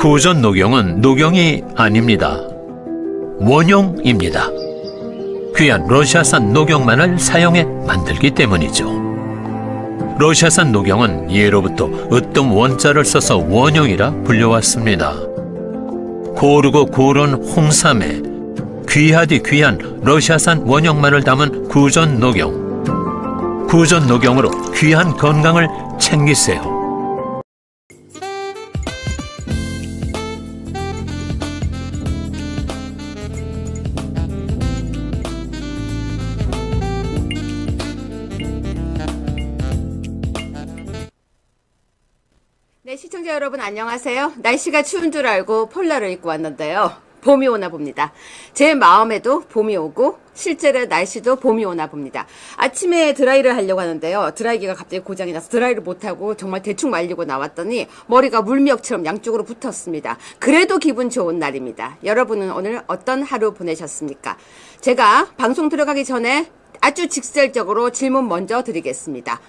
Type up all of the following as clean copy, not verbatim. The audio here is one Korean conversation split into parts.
구전 녹용은 녹용이 아닙니다. 원용입니다. 귀한 러시아산 녹용만을 사용해 만들기 때문이죠. 러시아산 녹용은 예로부터 으뜸 원자를 써서 원용이라 불려왔습니다. 고르고 고른 홍삼에 귀하디 귀한 러시아산 원용만을 담은 구전 녹용. 구전 녹용으로 귀한 건강을 챙기세요. 네, 시청자 여러분 안녕하세요. 날씨가 추운 줄 알고 폴라를 입고 왔는데요. 봄이 오나 봅니다. 제 마음에도 봄이 오고 실제로 날씨도 봄이 오나 봅니다. 아침에 드라이를 하려고 하는데요. 드라이기가 갑자기 고장이 나서 드라이를 못하고 정말 대충 말리고 나왔더니 머리가 물미역처럼 양쪽으로 붙었습니다. 그래도 기분 좋은 날입니다. 여러분은 오늘 어떤 하루 보내셨습니까? 제가 방송 들어가기 전에 아주 직설적으로 질문 먼저 드리겠습니다.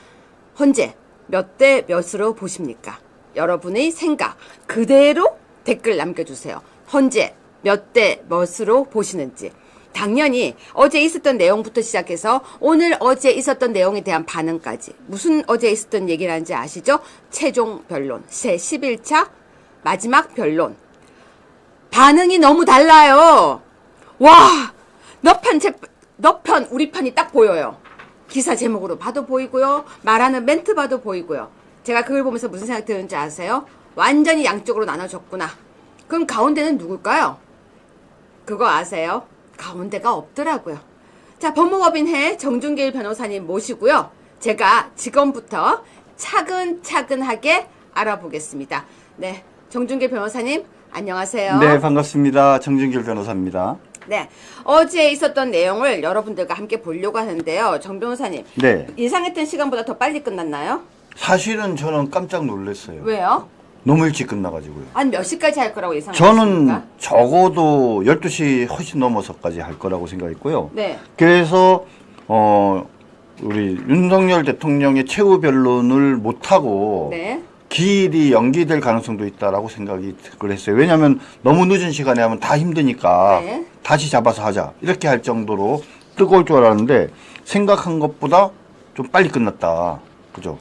현재 몇 대 몇으로 보십니까? 여러분의 생각 그대로 댓글 남겨주세요. 현재 몇 대 몇으로 보시는지. 당연히 어제 있었던 내용부터 시작해서 오늘 어제 있었던 내용에 대한 반응까지. 무슨 어제 있었던 얘기를 하는지 아시죠? 최종 변론, 새 11차 마지막 변론. 반응이 너무 달라요. 와, 너 편 우리 편이 딱 보여요. 기사 제목으로 봐도 보이고요. 말하는 멘트 봐도 보이고요. 제가 그걸 보면서 무슨 생각 드는지 아세요? 완전히 양쪽으로 나눠졌구나. 그럼 가운데는 누굴까요? 그거 아세요? 가운데가 없더라고요. 자, 법무법인회 정준길 변호사님 모시고요. 제가 지금부터 차근차근하게 알아보겠습니다. 네, 정준길 변호사님 안녕하세요. 네, 반갑습니다. 정준길 변호사입니다. 네, 어제 있었던 내용을 여러분들과 함께 보려고 하는데요. 정 변호사님, 네. 예상했던 시간보다 더 빨리 끝났나요? 사실은 저는 깜짝 놀랐어요. 왜요? 너무 일찍 끝나가지고요. 한 몇 시까지 할 거라고 예상하셨습니까? 저는 적어도 12시 훨씬 넘어서까지 할 거라고 생각했고요. 네. 그래서 우리 윤석열 대통령의 최후 변론을 못하고 네. 기일이 연기될 가능성도 있다라고 생각이 했어요. 왜냐하면 너무 늦은 시간에 하면 다 힘드니까 네. 다시 잡아서 하자 이렇게 할 정도로 뜨거울 줄 알았는데 생각한 것보다 좀 빨리 끝났다. 그죠?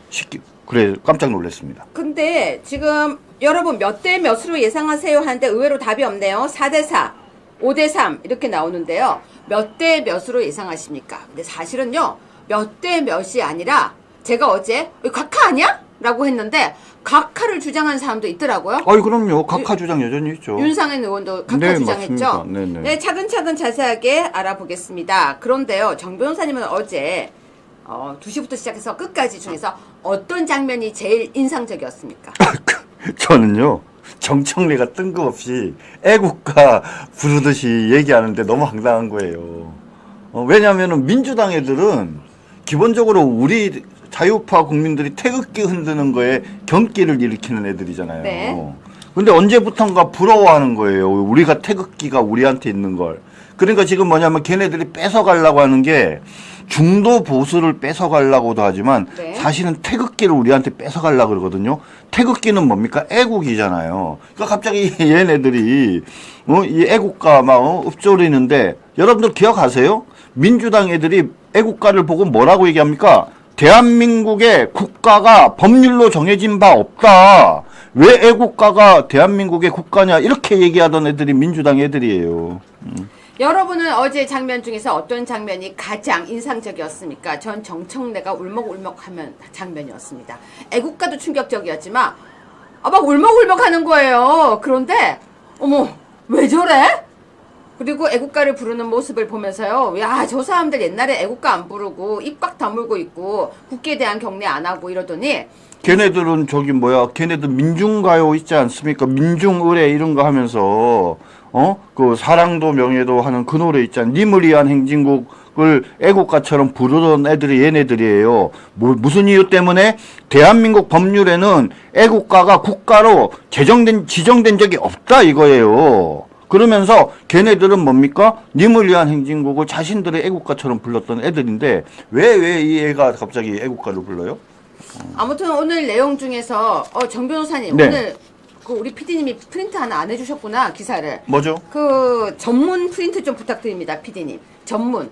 그래 깜짝 놀랐습니다. 근데 지금 여러분 몇 대 몇으로 예상하세요 하는데 의외로 답이 없네요. 4대4, 5대3 이렇게 나오는데요. 몇 대 몇으로 예상하십니까? 근데 사실은요. 몇 대 몇이 아니라 제가 어제 각하 아니야? 라고 했는데 각하를 주장한 사람도 있더라고요. 그럼요. 각하 주장 여전히 있죠. 윤상현 의원도 각하 네, 주장했죠. 맞습니다. 네, 차근차근 자세하게 알아보겠습니다. 그런데요. 정 변호사님은 어제 2시부터 시작해서 끝까지 중에서 어떤 장면이 제일 인상적이었습니까? 저는요. 정청래가 뜬금없이 애국가 부르듯이 얘기하는데 너무 황당한 거예요. 왜냐하면 민주당 애들은 기본적으로 우리 자유파 국민들이 태극기 흔드는 거에 경기를 일으키는 애들이잖아요. 네. 근데 언제부턴가 부러워하는 거예요. 우리가 태극기가 우리한테 있는 걸. 그러니까 지금 뭐냐면 걔네들이 뺏어가려고 하는 게 중도 보수를 뺏어가려고도 하지만 네. 사실은 태극기를 우리한테 뺏어가려고 그러거든요. 태극기는 뭡니까? 애국이잖아요. 그러니까 갑자기 얘네들이 이 애국가 막 읊조리는데 여러분들 기억하세요? 민주당 애들이 애국가를 보고 뭐라고 얘기합니까? 대한민국의 국가가 법률로 정해진 바 없다. 왜 애국가가 대한민국의 국가냐 이렇게 얘기하던 애들이 민주당 애들이에요. 여러분은 어제 장면 중에서 어떤 장면이 가장 인상적이었습니까? 전 정청래가 울먹울먹하면 장면이었습니다. 애국가도 충격적이었지만 막 울먹울먹 하는 거예요. 그런데 어머 왜 저래? 그리고 애국가를 부르는 모습을 보면서요. 야, 저 사람들 옛날에 애국가 안 부르고 입 꽉 다물고 있고 국기에 대한 경례 안 하고 이러더니 걔네들은 걔네들 민중가요 있지 않습니까? 민중의례 이런 거 하면서 그 사랑도 명예도 하는 그 노래 있잖아요. 님을 위한 행진곡을 애국가처럼 부르던 애들이 얘네들이에요. 무슨 이유 때문에? 대한민국 법률에는 애국가가 국가로 지정된 적이 없다 이거예요. 그러면서 걔네들은 뭡니까? 님을 위한 행진곡을 자신들의 애국가처럼 불렀던 애들인데 왜 이 애가 갑자기 애국가를 불러요? 아무튼 오늘 내용 중에서 정 변호사님 네. 오늘 그 우리 PD님이 프린트 하나 안 해주셨구나, 기사를. 뭐죠? 그 전문 프린트 좀 부탁드립니다, PD님. 전문.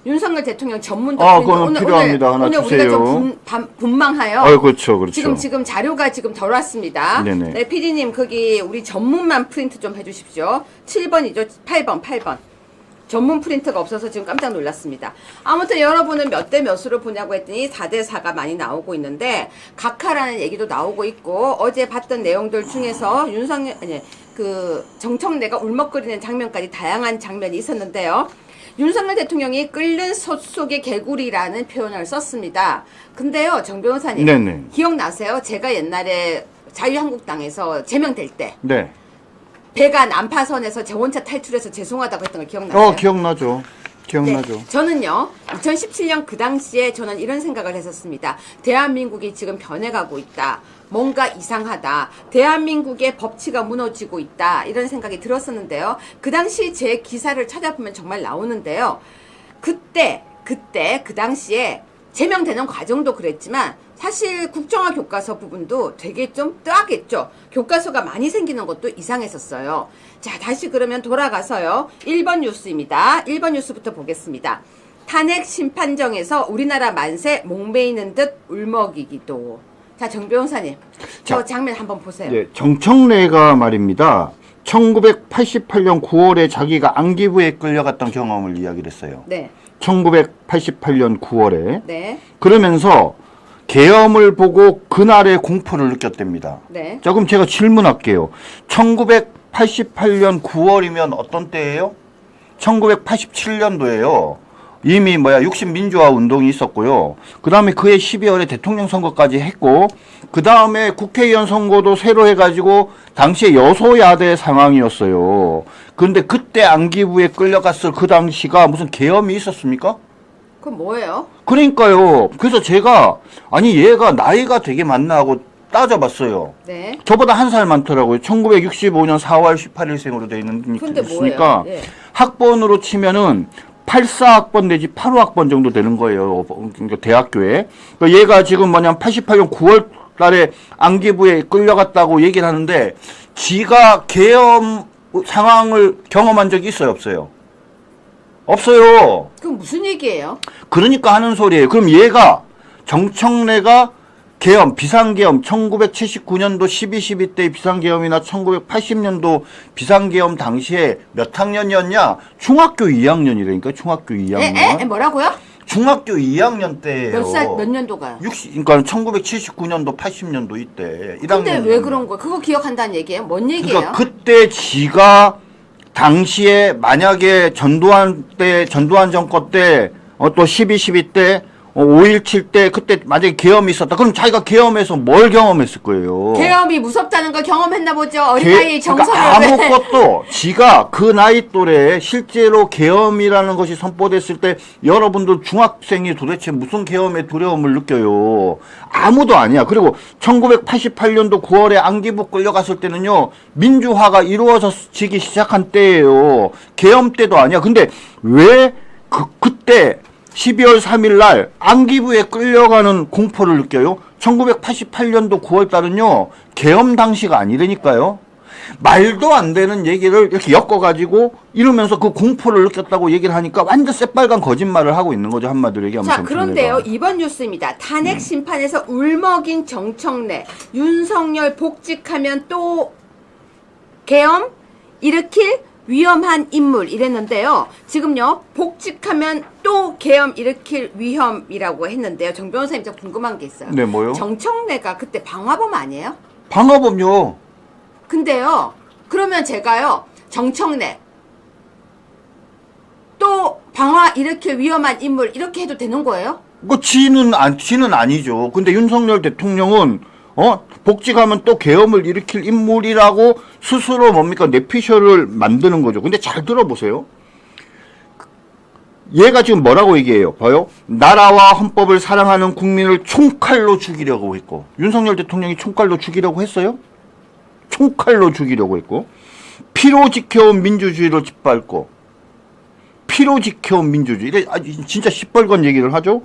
윤석열 대통령 전문 그거는 필요합니다. 하나 오늘 주세요. 우리가 좀 분망하여. 그렇죠. 지금 자료가 지금 덜 왔습니다. 네네. 네, PD님 거기 우리 전문만 프린트 좀 해주십시오. 7번이죠, 8번. 전문 프린터가 없어서 지금 깜짝 놀랐습니다. 아무튼 여러분은 몇 대 몇으로 보냐고 했더니 4대 4가 많이 나오고 있는데 각하라는 얘기도 나오고 있고 어제 봤던 내용들 중에서 정청래가 울먹거리는 장면까지 다양한 장면이 있었는데요. 윤석열 대통령이 끓는 솥 속의 개구리라는 표현을 썼습니다. 근데요, 정 변호사님. 네네. 기억나세요? 제가 옛날에 자유한국당에서 제명될 때. 네. 배가 난파선에서 재원차 탈출해서 죄송하다고 했던 거 기억나세요? 기억나죠. 네, 저는요 2017년 그 당시에 저는 이런 생각을 했었습니다. 대한민국이 지금 변해가고 있다. 뭔가 이상하다. 대한민국의 법치가 무너지고 있다. 이런 생각이 들었었는데요. 그 당시 제 기사를 찾아보면 정말 나오는데요. 그때 그 당시에 제명되는 과정도 그랬지만 사실 국정화 교과서 부분도 되게 좀 뜨악했죠. 교과서가 많이 생기는 것도 이상했었어요. 자, 다시 그러면 돌아가서요. 1번 뉴스입니다. 1번 뉴스부터 보겠습니다. 탄핵 심판정에서 우리나라 만세 목매이는 듯 울먹이기도. 자, 정 변호사님. 저 장면 한번 보세요. 네, 정청래가 말입니다. 1988년 9월에 자기가 안기부에 끌려갔던 경험을 이야기를 했어요. 네. 1988년 9월에. 네. 그러면서 계엄을 보고 그날의 공포를 느꼈답니다. 네. 자, 그럼 제가 질문할게요. 1988년 9월이면 어떤 때예요? 1987년도예요. 이미 60민주화 운동이 있었고요. 그 다음에 그해 12월에 대통령 선거까지 했고, 그 다음에 국회의원 선거도 새로 해가지고, 당시에 여소야대 상황이었어요. 그런데 그때 안기부에 끌려갔을 그 당시가 무슨 계엄이 있었습니까? 그건 뭐예요? 그러니까요. 그래서 제가, 아니, 얘가 나이가 되게 많나 하고 따져봤어요. 네. 저보다 한 살 많더라고요. 1965년 4월 18일생으로 되어 근데 있으니까. 뭐예요? 예. 학번으로 치면은 84학번 내지 85학번 정도 되는 거예요. 그러니까 대학교에. 그러니까 얘가 지금 88년 9월 달에 안기부에 끌려갔다고 얘기를 하는데, 지가 계엄 상황을 경험한 적이 있어요, 없어요? 없어요. 그럼 무슨 얘기예요? 그러니까 하는 소리예요. 그럼 얘가 정청래가 계엄, 비상계엄, 1979년도 12.12 때 비상계엄이나 1980년도 비상계엄 당시에 몇 학년이었냐? 중학교 2학년이라니까, 중학교 2학년. 뭐라고요? 중학교 2학년 때예요. 몇 년도가요? 그러니까 1979년도, 80년도 이때. 근데 왜 그런 거예요? 그거 기억한다는 얘기예요? 뭔 얘기예요? 그러니까 그때 지가 당시에 만약에 전두환 정권 때, 또 12.12 때, 5.17 때, 그때 만약에 계엄이 있었다. 그럼 자기가 계엄에서 뭘 경험했을 거예요? 계엄이 무섭다는 걸 경험했나 보죠. 어린 나이에 정서를 그러니까 아무것도 지가 그 나이 또래에 실제로 계엄이라는 것이 선포됐을 때 여러분들 중학생이 도대체 무슨 계엄의 두려움을 느껴요? 아무도 아니야. 그리고 1988년도 9월에 안기부 끌려갔을 때는요, 민주화가 이루어지기 시작한 때예요. 계엄 때도 아니야. 근데 왜 그때 12월 3일 날 안기부에 끌려가는 공포를 느껴요? 1988년도 9월 달은요, 계엄 당시가 아니라니까요. 말도 안 되는 얘기를 이렇게 엮어가지고 이러면서 그 공포를 느꼈다고 얘기를 하니까 완전 새빨간 거짓말을 하고 있는 거죠, 한마디로 얘기하면. 자, 그런데요, 이번 뉴스입니다. 탄핵 심판에서 울먹인 정청래, 윤석열 복직하면 또 계엄 일으킬 위험한 인물 이랬는데요. 지금요, 복직하면 또 계엄 일으킬 위험이라고 했는데요. 정 변호사님, 저 궁금한 게 있어요. 네, 뭐요? 정청래가 그때 방화범 아니에요? 방화범요. 근데요, 그러면 제가요, 정청래 또 방화 일으킬 위험한 인물 이렇게 해도 되는 거예요? 지는 아니죠. 근데 윤석열 대통령은 복직하면 또 계엄을 일으킬 인물이라고 스스로 뇌피셜을 만드는 거죠. 근데 잘 들어보세요. 얘가 지금 뭐라고 얘기해요? 봐요. 나라와 헌법을 사랑하는 국민을 총칼로 죽이려고 했고, 윤석열 대통령이 총칼로 죽이려고 했어요? 총칼로 죽이려고 했고, 피로 지켜온 민주주의를 짓밟고, 피로 지켜온 민주주의. 진짜 시뻘건 얘기를 하죠?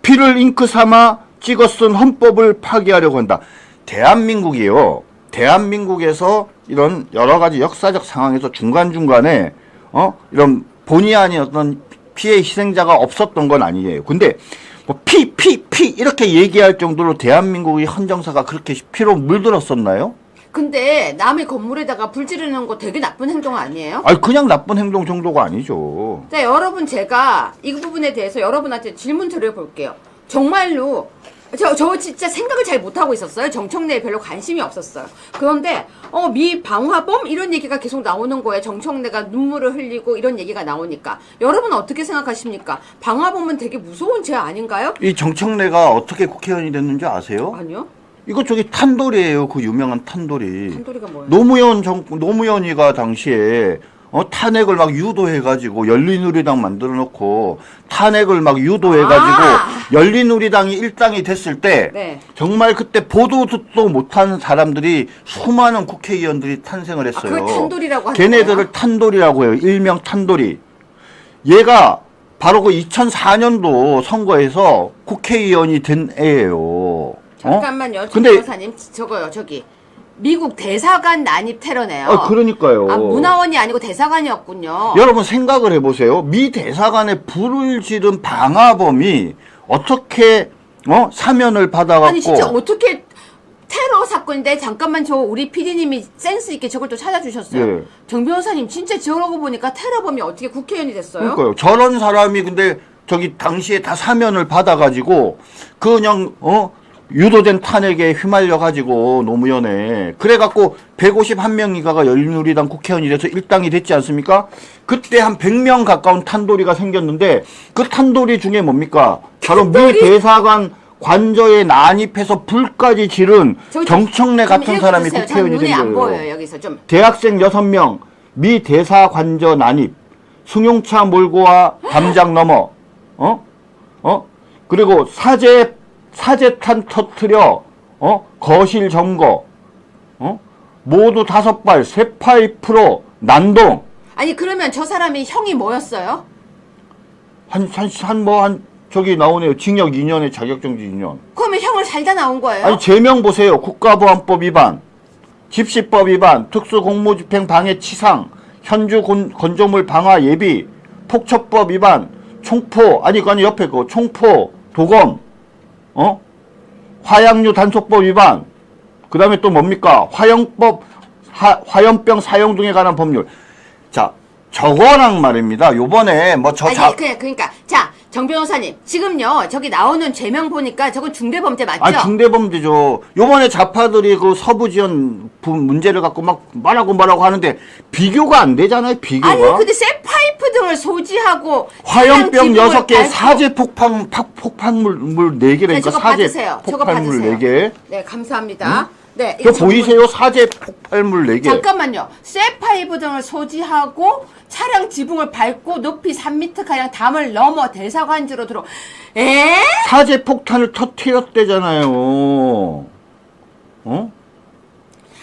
피를 잉크 삼아 찍어 쓴 헌법을 파기하려고 한다. 대한민국이요. 대한민국에서 이런 여러 가지 역사적 상황에서 중간중간에 이런 본의 아닌 어떤 피해 희생자가 없었던 건 아니에요. 근데 뭐 피 이렇게 얘기할 정도로 대한민국의 헌정사가 그렇게 피로 물들었었나요? 근데 남의 건물에다가 불 지르는 거 되게 나쁜 행동 아니에요? 아니 그냥 나쁜 행동 정도가 아니죠. 자, 여러분 제가 이 부분에 대해서 여러분한테 질문 드려볼게요. 정말로 저 진짜 생각을 잘 못하고 있었어요. 정청래에 별로 관심이 없었어요. 그런데 미 방화범 이런 얘기가 계속 나오는 거예요. 정청래가 눈물을 흘리고 이런 얘기가 나오니까 여러분은 어떻게 생각하십니까? 방화범은 되게 무서운 죄 아닌가요? 이 정청래가 어떻게 국회의원이 됐는지 아세요? 아니요. 이거 저기 탄돌이에요. 그 유명한 탄돌이. 탄돌이가 뭐예요? 노무현이가 당시에 탄핵을 막 유도해가지고 열린우리당 만들어놓고 탄핵을 막 유도해가지고 열린우리당이 일당이 됐을 때 네. 정말 그때 보도 듣도 못한 사람들이 수많은 국회의원들이 탄생을 했어요. 그걸 탄돌이라고 하는 걔네들을 거예요? 탄돌이라고 해요. 일명 탄돌이. 얘가 바로 그 2004년도 선거에서 국회의원이 된 애예요. 잠깐만요. 근데 변호사님 저거요. 저기 미국 대사관 난입 테러네요. 그러니까요. 문화원이 아니고 대사관이었군요. 여러분 생각을 해보세요. 미 대사관에 불을 지른 방화범이 어떻게 사면을 받아갖고 아니 진짜 어떻게 테러 사건인데 잠깐만 저 우리 PD님이 센스 있게 저걸 또 찾아주셨어요. 예. 정 변호사님 진짜 저러고 보니까 테러범이 어떻게 국회의원이 됐어요? 그러니까요. 저런 사람이 근데 저기 당시에 다 사면을 받아가지고 그냥 유도된 탄핵에 휘말려가지고 노무현에 그래갖고 151명이가가 열린우리당 국회의원이 돼서 일당이 됐지 않습니까? 그때 한 100명 가까운 탄돌이가 생겼는데 그 탄돌이 중에 뭡니까? 바로 미 대사관 관저에 난입해서 불까지 지른 정청래 같은 사람이 국회의원이 된 눈에 안 거예요. 보여요. 여기서 좀. 대학생 6명 미 대사 관저 난입 승용차 몰고 와 담장 넘어 그리고 사제탄 터트려 거실 점거 모두 5발 쇠파이프로 난동. 아니 그러면 저 사람이 형이 뭐였어요? 저기 나오네요. 징역 2년에 자격정지 2년. 그러면 형을 살다 나온 거예요? 아니 제명 보세요. 국가보안법 위반, 집시법 위반, 특수공무집행 방해 치상, 현주 건조물 방화 예비, 폭처법 위반, 총포 아니 옆에 그 총포 도검, 화약류 단속법 위반, 그 다음에 또 뭡니까? 화염병 사용 등에 관한 법률. 자, 저거랑 말입니다. 요번에 그러니까 자, 정 변호사님 지금요 저기 나오는 죄명 보니까 저건 중대범죄 맞죠? 중대범죄죠. 요번에 좌파들이 그 서부지원 문제를 갖고 막 말하고 하는데 비교가 안 되잖아요. 비교가. 아니 근데 쇠파이프 등을 소지하고 화염병 6개, 밟고. 사제 폭발물 4개라니까. 저거 사제 받으세요. 저거 폭발물 받으세요. 4개. 네, 감사합니다. 네, 저 보이세요? 사제 폭발물 4개. 잠깐만요. 쇠파이프 등을 소지하고 차량 지붕을 밟고 높이 3m 가량 담을 넘어 대사관지로 들어. 사제 폭탄을 터뜨렸대잖아요.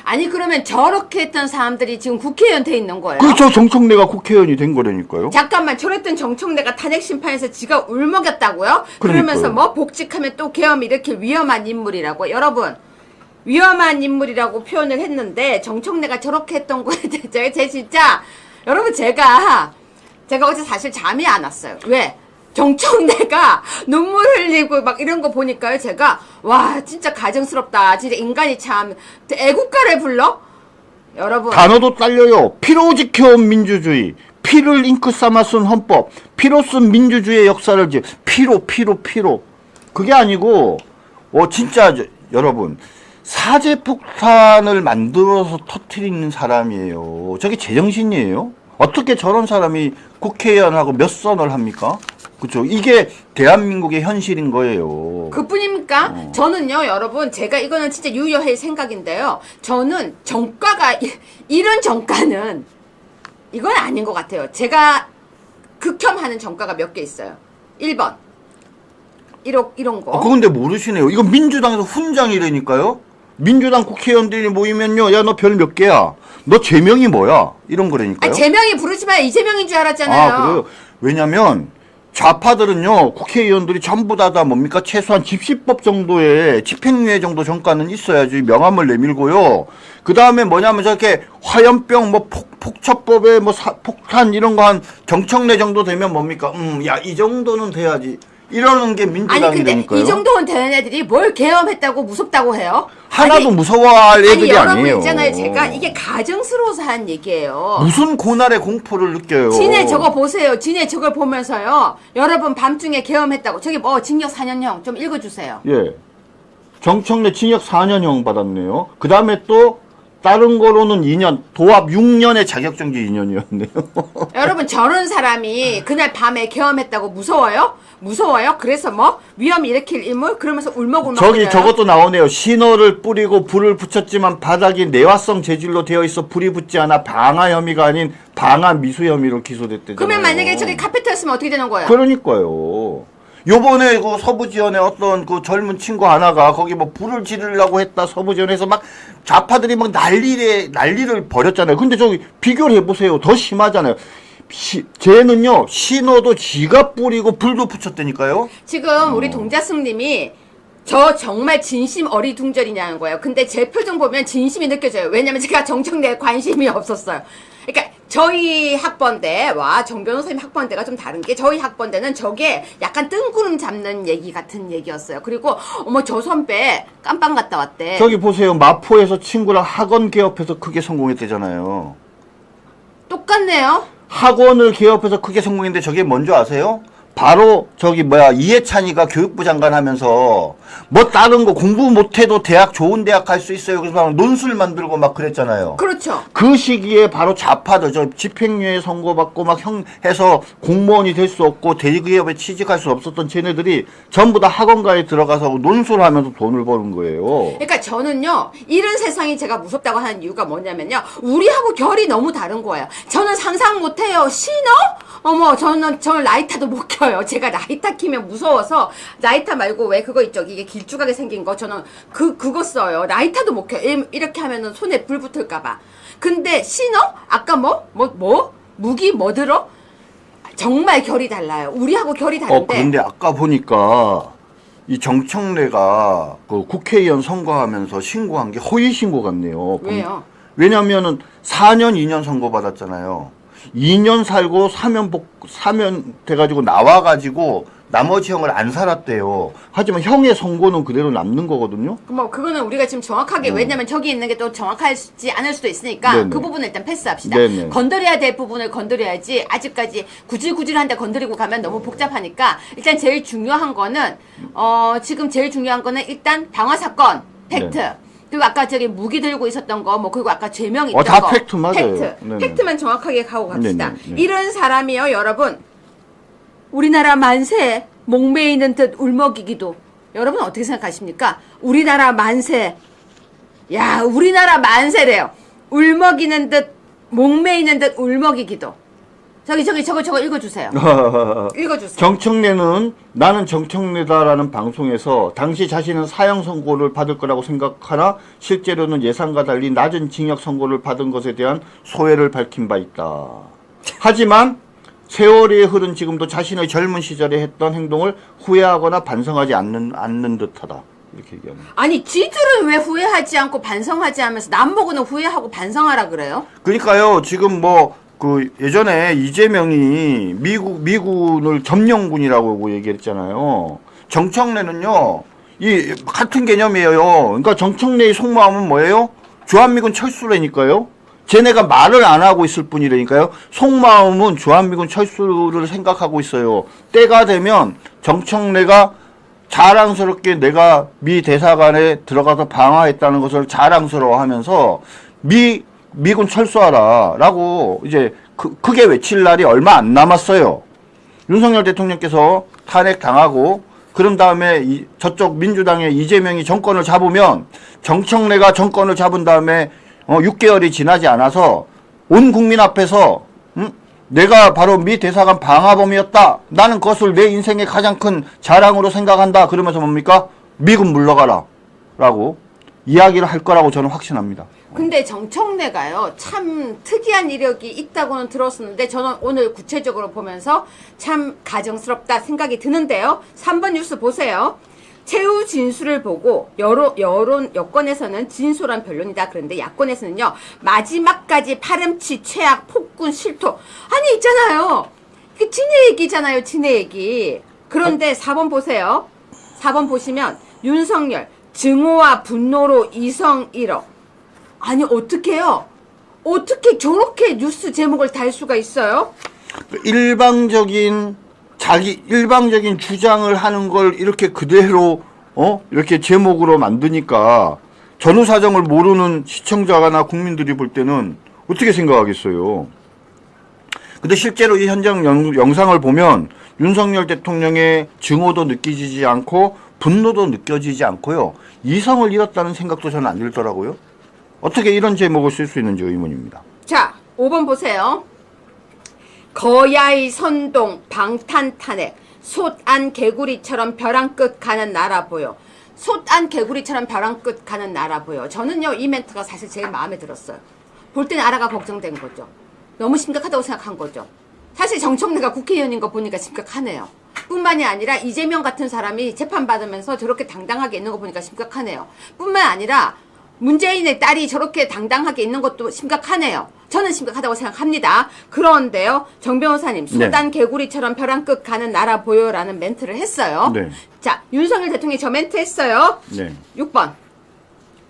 아니 그러면 저렇게 했던 사람들이 지금 국회의원 돼 있는 거예요? 그렇죠. 정청래가 국회의원이 된 거라니까요. 잠깐만 저랬던 정청래가 탄핵 심판에서 지가 울먹였다고요? 그러니까요. 그러면서 뭐 복직하면 또 계엄 일으킬 위험한 인물이라고. 여러분 위험한 인물이라고 표현을 했는데 정청래가 저렇게 했던 거에 대해서 제 진짜 여러분 제가 어제 사실 잠이 안 왔어요. 왜? 정청래가 눈물 흘리고 막 이런 거 보니까요 제가 와 진짜 가증스럽다. 진짜 인간이 참 애국가를 불러? 여러분 단어도 딸려요. 피로 지켜온 민주주의, 피를 잉크 삼아 쓴 헌법, 피로 쓴 민주주의의 역사를 피로 그게 아니고 진짜 여러분 사제폭탄을 만들어서 터뜨리는 사람이에요. 저게 제정신이에요? 어떻게 저런 사람이 국회의원하고 몇 선을 합니까? 그렇죠. 이게 대한민국의 현실인 거예요. 그뿐입니까? 저는요, 여러분, 제가 이거는 진짜 유효할 생각인데요. 저는 정가가, 이런 정가는 이건 아닌 것 같아요. 제가 극혐하는 정가가 몇 개 있어요. 1번. 이런 거. 그건데 모르시네요. 이거 민주당에서 훈장이라니까요. 민주당 국회의원들이 모이면요. 야, 너 별 몇 개야? 너 제명이 뭐야? 이런 거라니까요. 제명이 부르지만 이재명인 줄 알았잖아요. 그래요? 왜냐면 좌파들은요, 국회의원들이 전부 다 뭡니까? 최소한 집시법 정도의 집행유예 정도 전과는 있어야지 명함을 내밀고요. 그 다음에 뭐냐면 저렇게 화염병, 뭐 폭처법에 뭐 폭탄 이런 거 한 정청래 정도 되면 뭡니까? 야, 이 정도는 돼야지. 이러는 게 아니 민주당이니까요. 근데 이 정도는 되는 애들이 뭘 계엄했다고 무섭다고 해요? 하나도 아니, 무서워할 애들이 여러분 아니에요. 있잖아요. 제가 이게 가정스러워서 한 얘기예요. 무슨 고날의 공포를 느껴요. 진해 저거 보세요. 진해 저걸 보면서요. 여러분 밤중에 계엄했다고. 저기 뭐 징역 4년형 좀 읽어주세요. 예. 정청래 징역 4년형 받았네요. 그 다음에 또 다른 거로는 2년, 도합 6년의 자격정지 2년이었네요. 여러분 저런 사람이 그날 밤에 계엄했다고 무서워요? 무서워요? 그래서 뭐 위험 일으킬 인물? 그러면서 울먹울먹 저기 저것도 나오네요. 신호를 뿌리고 불을 붙였지만 바닥이 내화성 재질로 되어 있어 불이 붙지 않아 방화 혐의가 아닌 방화 미수 혐의로 기소됐대잖아요. 그러면 만약에 저기 카페트였으면 어떻게 되는 거예요? 그러니까요. 요번에 그 서부지원의 어떤 그 젊은 친구 하나가 거기 뭐 불을 지르려고 했다 서부지원에서 막 좌파들이 막 난리를 벌였잖아요. 근데 저기 비교를 해보세요. 더 심하잖아요. 쟤는요 신호도 지가 뿌리고 불도 붙였다니까요. 지금 우리 동자승님이 저 정말 진심 어리둥절이냐는 거예요. 근데 제 표정 보면 진심이 느껴져요. 왜냐면 제가 정청래에 관심이 없었어요. 그러니까 저희 학번대와 정 변호사님 학번대가 좀 다른 게 저희 학번대는 저게 약간 뜬구름 잡는 얘기 같은 얘기였어요. 그리고 어머 저 선배 깜빵 갔다 왔대. 저기 보세요. 마포에서 친구랑 학원 개업해서 크게 성공했대잖아요. 똑같네요. 학원을 개업해서 크게 성공했는데 저게 뭔지 아세요? 바로 저기 이해찬이가 교육부 장관 하면서 뭐 다른 거 공부 못해도 대학 좋은 대학 갈 수 있어요. 그래서 막 논술 만들고 막 그랬잖아요. 그렇죠. 그 시기에 바로 좌파들 저 집행유예 선고받고 막 해서 공무원이 될 수 없고 대기업에 취직할 수 없었던 쟤네들이 전부 다 학원가에 들어가서 논술을 하면서 돈을 버는 거예요. 그러니까 저는요 이런 세상이 제가 무섭다고 하는 이유가 뭐냐면요 우리하고 결이 너무 다른 거예요. 저는 상상 못해요. 신어? 어머 저는 라이터도 못 켜요. 제가 라이터 키면 무서워서 라이터 말고 왜 그거 있죠? 이게 길쭉하게 생긴 거 저는 그거 써요. 라이터도 못 켜요. 이렇게 하면은 손에 불 붙을까봐. 근데 신어? 아까 무기 뭐 들어? 정말 결이 달라요. 우리하고 결이 다른데. 그런데 아까 보니까 이 정청래가 그 국회의원 선거하면서 신고한 게 허위 신고 같네요. 왜요? 왜냐면은 4년 2년 선고 받았잖아요. 2년 살고 사면 돼가지고 나와가지고 나머지 형을 안 살았대요. 하지만 형의 선고는 그대로 남는 거거든요. 뭐 그거는 우리가 지금 정확하게 왜냐면 저기 있는 게 또 정확하지 않을 수도 있으니까 네네. 그 부분은 일단 패스합시다. 네네. 건드려야 될 부분을 건드려야지 아직까지 구질구질한데 건드리고 가면 너무 복잡하니까 일단 제일 중요한 거는 지금 제일 중요한 거는 일단 방화 사건 팩트. 네. 그리고 아까 저기 무기 들고 있었던 거, 그리고 아까 죄명 있던 다 거. 팩트 맞아요. 팩트. 네네. 팩트만 정확하게 가고 갑시다. 네네. 이런 사람이요, 여러분. 우리나라 만세, 목매이는 듯 울먹이기도. 여러분 어떻게 생각하십니까? 우리나라 만세. 야, 우리나라 만세래요. 울먹이는 듯, 목매이는 듯 울먹이기도. 저거 읽어주세요. 읽어주세요. 정청래는 나는 정청래다라는 방송에서 당시 자신은 사형 선고를 받을 거라고 생각하나 실제로는 예상과 달리 낮은 징역 선고를 받은 것에 대한 소회를 밝힌 바 있다. 하지만 세월이 흐른 지금도 자신의 젊은 시절에 했던 행동을 후회하거나 반성하지 않는 듯하다. 이렇게 얘기합니다. 아니, 지들은 왜 후회하지 않고 반성하지 하면서 남보고는 후회하고 반성하라 그래요? 그러니까요. 지금 예전에 이재명이 미군을 점령군이라고 얘기했잖아요. 정청래는요, 이 같은 개념이에요. 그러니까 정청래의 속마음은 뭐예요? 주한미군 철수라니까요. 쟤네가 말을 안 하고 있을 뿐이라니까요. 속마음은 주한미군 철수를 생각하고 있어요. 때가 되면 정청래가 자랑스럽게 내가 미 대사관에 들어가서 방화했다는 것을 자랑스러워하면서 미군 철수하라 라고 이제 크게 외칠 날이 얼마 안 남았어요. 윤석열 대통령께서 탄핵 당하고 그런 다음에 저쪽 민주당의 이재명이 정권을 잡으면 정청래가 정권을 잡은 다음에 6개월이 지나지 않아서 온 국민 앞에서 내가 바로 미 대사관 방화범이었다. 나는 그것을 내 인생의 가장 큰 자랑으로 생각한다. 그러면서 뭡니까? 미군 물러가라 라고 이야기를 할 거라고 저는 확신합니다. 근데 정청래가요, 참 특이한 이력이 있다고는 들었었는데, 저는 오늘 구체적으로 보면서 참 가정스럽다 생각이 드는데요. 3번 뉴스 보세요. 최후 진술을 보고, 여권에서는 진솔한 변론이다. 그런데 야권에서는요, 마지막까지 파렴치, 최악, 폭군, 실토. 아니, 있잖아요. 그 진의 얘기잖아요, 진의 얘기. 그런데 4번 보세요. 4번 보시면, 윤석열, 증오와 분노로 이성 잃어. 아니 어떡해요? 어떻게 저렇게 뉴스 제목을 달 수가 있어요? 일방적인 주장을 하는 걸 이렇게 그대로 이렇게 제목으로 만드니까 전후 사정을 모르는 시청자나 국민들이 볼 때는 어떻게 생각하겠어요? 근데 실제로 이 현장 영상을 보면 윤석열 대통령의 증오도 느껴지지 않고 분노도 느껴지지 않고요. 이성을 잃었다는 생각도 저는 안 들더라고요. 어떻게 이런 제목을 쓸 수 있는지 의문입니다. 자, 5번 보세요. 거야의 선동, 방탄 탄핵, 솥안 개구리처럼 벼랑 끝 가는 나라 보여. 솥안 개구리처럼 벼랑 끝 가는 나라 보여. 저는요, 이 멘트가 사실 제일 마음에 들었어요. 볼 때 나라가 걱정된 거죠. 너무 심각하다고 생각한 거죠. 사실 정청래가 국회의원인 거 보니까 심각하네요. 뿐만이 아니라 이재명 같은 사람이 재판받으면서 저렇게 당당하게 있는 거 보니까 심각하네요. 뿐만 아니라 문재인의 딸이 저렇게 당당하게 있는 것도 심각하네요. 저는 심각하다고 생각합니다. 그런데요, 정 변호사님, 수단 개구리처럼 벼랑 끝 가는 나라 보여라는 멘트를 했어요. 네. 자, 윤석열 대통령이 저 멘트 했어요. 네. 6번.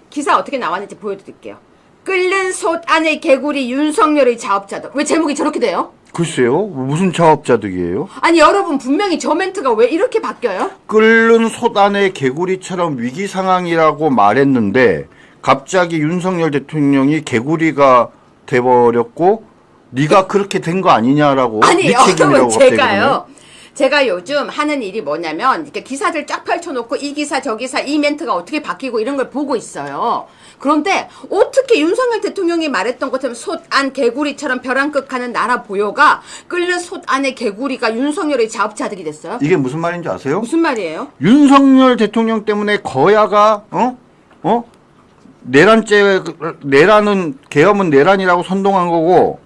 기사 어떻게 나왔는지 보여드릴게요. 끓는 솥 안의 개구리 윤석열의 자업자득. 왜 제목이 저렇게 돼요? 글쎄요, 무슨 자업자득이에요? 아니 여러분 분명히 저 멘트가 왜 이렇게 바뀌어요? 끓는 솥 안에 개구리처럼 위기 상황이라고 말했는데 갑자기 윤석열 대통령이 개구리가 돼버렸고 네가 그렇게 된 거 아니냐라고. 아니 네 책임이라고 여러분 갑자기 제가요. 제가 요즘 하는 일이 뭐냐면 이렇게 기사들 쫙 펼쳐놓고 이 기사 저 기사 이 멘트가 어떻게 바뀌고 이런 걸 보고 있어요. 그런데 어떻게 윤석열 대통령이 말했던 것처럼 솥 안 개구리처럼 벼랑 끝 가는 나라 보여가 끓는 솥 안에 개구리가 윤석열의 자업자득이 됐어요? 이게 무슨 말인지 아세요? 무슨 말이에요? 윤석열 대통령 때문에 거야가 내란은 계엄은 내란이라고 선동한 거고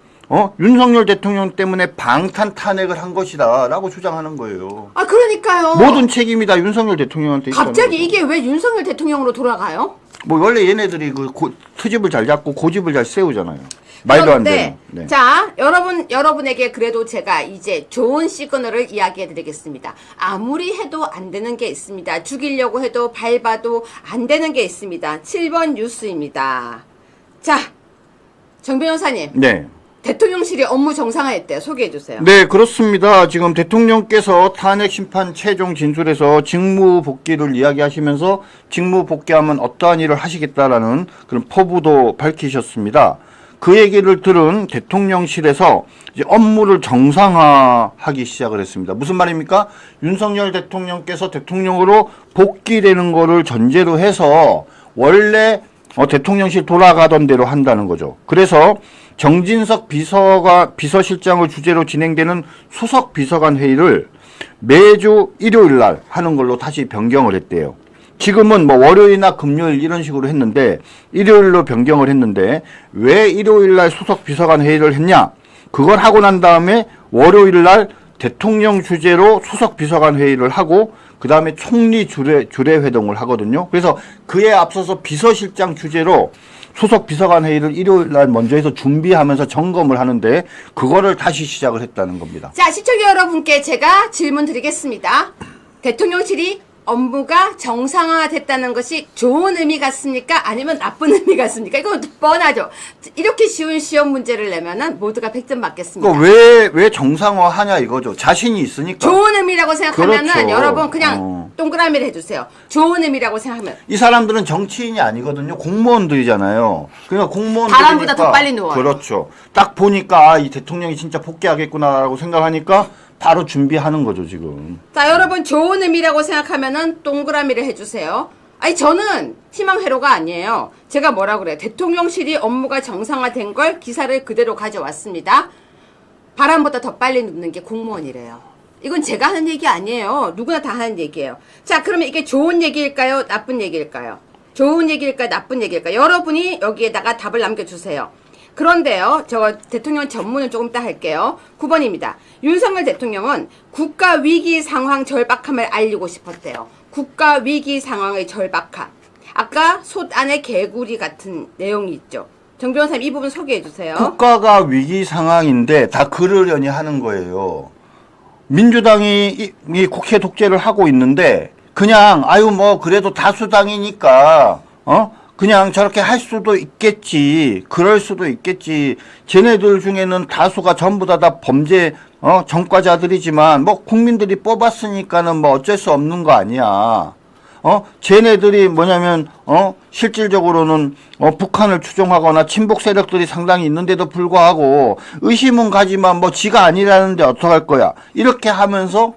윤석열 대통령 때문에 방탄 탄핵을 한 것이다라고 주장하는 거예요. 아 그러니까요. 모든 책임이 다 윤석열 대통령한테 있다는 갑자기 거죠. 이게 왜 윤석열 대통령으로 돌아가요? 뭐 원래 얘네들이 트집을 잘 잡고 고집을 잘 세우잖아요. 말도 안 되는. 네. 자, 여러분에게 그래도 제가 이제 좋은 시그널을 이야기해 드리겠습니다. 아무리 해도 안 되는 게 있습니다. 죽이려고 해도 밟아도 안 되는 게 있습니다. 7번 뉴스입니다. 자, 정 변호사님. 네. 대통령실이 업무 정상화했대요. 소개해 주세요. 네, 그렇습니다. 지금 대통령께서 탄핵 심판 최종 진술에서 직무 복귀를 이야기하시면서 직무 복귀하면 어떠한 일을 하시겠다라는 그런 포부도 밝히셨습니다. 그 얘기를 들은 대통령실에서 이제 업무를 정상화하기 시작을 했습니다. 무슨 말입니까? 윤석열 대통령께서 대통령으로 복귀되는 거를 전제로 해서 원래 대통령실 돌아가던 대로 한다는 거죠. 그래서 정진석 비서실장을 주재로 진행되는 수석 비서관 회의를 매주 일요일 날 하는 걸로 다시 변경을 했대요. 지금은 뭐 월요일이나 금요일 이런 식으로 했는데 일요일로 변경을 했는데 왜 일요일 날 수석 비서관 회의를 했냐? 그걸 하고 난 다음에 월요일 날 대통령 주재로 수석 비서관 회의를 하고 그 다음에 총리 주례 회동을 하거든요. 그래서 그에 앞서서 비서실장 주재로 수석 비서관 회의를 일요일 날 먼저 해서 준비하면서 점검을 하는데 그거를 다시 시작을 했다는 겁니다. 자, 시청자 여러분께 제가 질문 드리겠습니다. 대통령실이 업무가 정상화됐다는 것이 좋은 의미 같습니까? 아니면 나쁜 의미 같습니까? 이건 뻔하죠. 이렇게 쉬운 시험 문제를 내면은 모두가 100점 맞겠습니다. 왜 정상화하냐 이거죠. 자신이 있으니까. 좋은 의미라고 생각하면은 그렇죠. 여러분 그냥 동그라미를 해주세요. 좋은 의미라고 생각하면. 이 사람들은 정치인이 아니거든요. 공무원들이잖아요. 그러니까 공무원들 바람보다 더 빨리 누워요. 그렇죠. 딱 보니까 이 대통령이 진짜 복귀하겠구나라고 생각하니까 바로 준비하는 거죠, 지금. 자, 여러분 좋은 의미라고 생각하면은 동그라미를 해주세요. 아니 저는 희망회로가 아니에요. 제가 뭐라 그래요? 대통령실이 업무가 정상화된 걸 기사를 그대로 가져왔습니다. 바람보다 더 빨리 눕는 게 공무원이래요. 이건 제가 하는 얘기 아니에요. 누구나 다 하는 얘기예요. 자, 그러면 이게 좋은 얘기일까요? 나쁜 얘기일까요? 좋은 얘기일까 나쁜 얘기일까 여러분이 여기에다가 답을 남겨주세요. 그런데요, 저 대통령 전문을 조금 이따 할게요. 9번입니다. 윤석열 대통령은 국가 위기 상황 절박함을 알리고 싶었대요. 국가 위기 상황의 절박함. 아까 솥 안에 개구리 같은 내용이 있죠. 정 변호사님 이 부분 소개해 주세요. 국가가 위기 상황인데 다 그러려니 하는 거예요. 민주당이 이 국회 독재를 하고 있는데 그냥 아유 뭐 그래도 다수당이니까 그냥 저렇게 할 수도 있겠지. 그럴 수도 있겠지. 쟤네들 중에는 다수가 전부 다 범죄 전과자들이지만 뭐 국민들이 뽑았으니까는 뭐 어쩔 수 없는 거 아니야. 쟤네들이 뭐냐면 실질적으로는 북한을 추종하거나 친북 세력들이 상당히 있는데도 불구하고 의심은 가지만 뭐 지가 아니라는데 어떡할 거야. 이렇게 하면서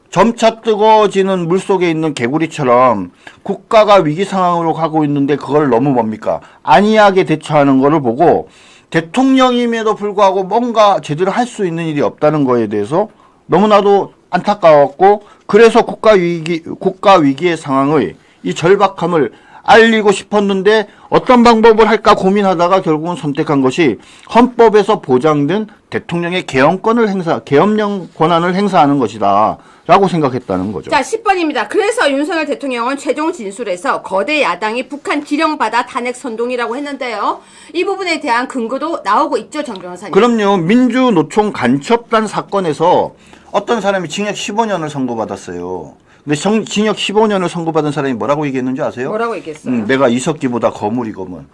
점차 뜨거워지는 물속에 있는 개구리처럼 국가가 위기 상황으로 가고 있는데 그걸 너무 뭡니까? 안이하게 대처하는 거를 보고 대통령임에도 불구하고 뭔가 제대로 할 수 있는 일이 없다는 거에 대해서 너무나도 안타까웠고 그래서 국가 위기의 상황의 이 절박함을 알리고 싶었는데 어떤 방법을 할까 고민하다가 결국은 선택한 것이 헌법에서 보장된 대통령의 계엄령 권한을 행사하는 것이다. 라고 생각했다는 거죠. 자, 10번입니다. 그래서 윤석열 대통령은 최종 진술에서 거대 야당이 북한 지령받아 탄핵 선동이라고 했는데요. 이 부분에 대한 근거도 나오고 있죠, 정 변호사님. 그럼요. 민주노총 간첩단 사건에서 어떤 사람이 징역 15년을 선고받았어요. 근데 징역 15년을 선고받은 사람이 뭐라고 얘기했는지 아세요? 뭐라고 얘기했어요? 내가 이석기보다 거물이거든.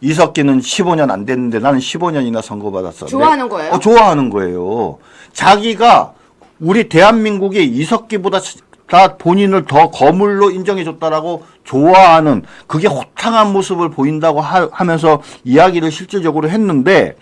이석기는 15년 안 됐는데 나는 15년이나 선고받았어. 좋아하는 거예요? 좋아하는 거예요. 자기가 우리 대한민국이 이석기보다 다 본인을 더 거물로 인정해줬다라고 좋아하는 그게 호탕한 모습을 보인다고 하면서 이야기를 실질적으로 했는데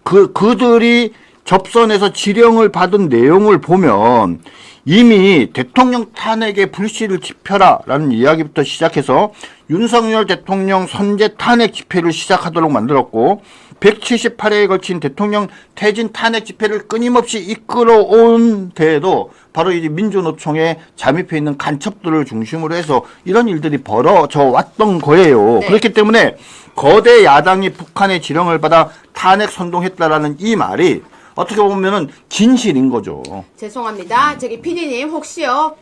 그들이 접선에서 지령을 받은 내용을 보면 이미 대통령 탄핵에 불씨를 지펴라 라는 이야기부터 시작해서 윤석열 대통령 선제 탄핵 집회를 시작하도록 만들었고 178회에 걸친 대통령 퇴진 탄핵 집회를 끊임없이 이끌어온 데에도 바로 이 민주노총에 잠입해 있는 간첩들을 중심으로 해서 이런 일들이 벌어져 왔던 거예요. 네. 그렇기 때문에 거대 야당이 북한의 지령을 받아 탄핵 선동했다라는 이 말이 어떻게 보면은 진실인 거죠. 죄송합니다. 저기 PD님 혹시요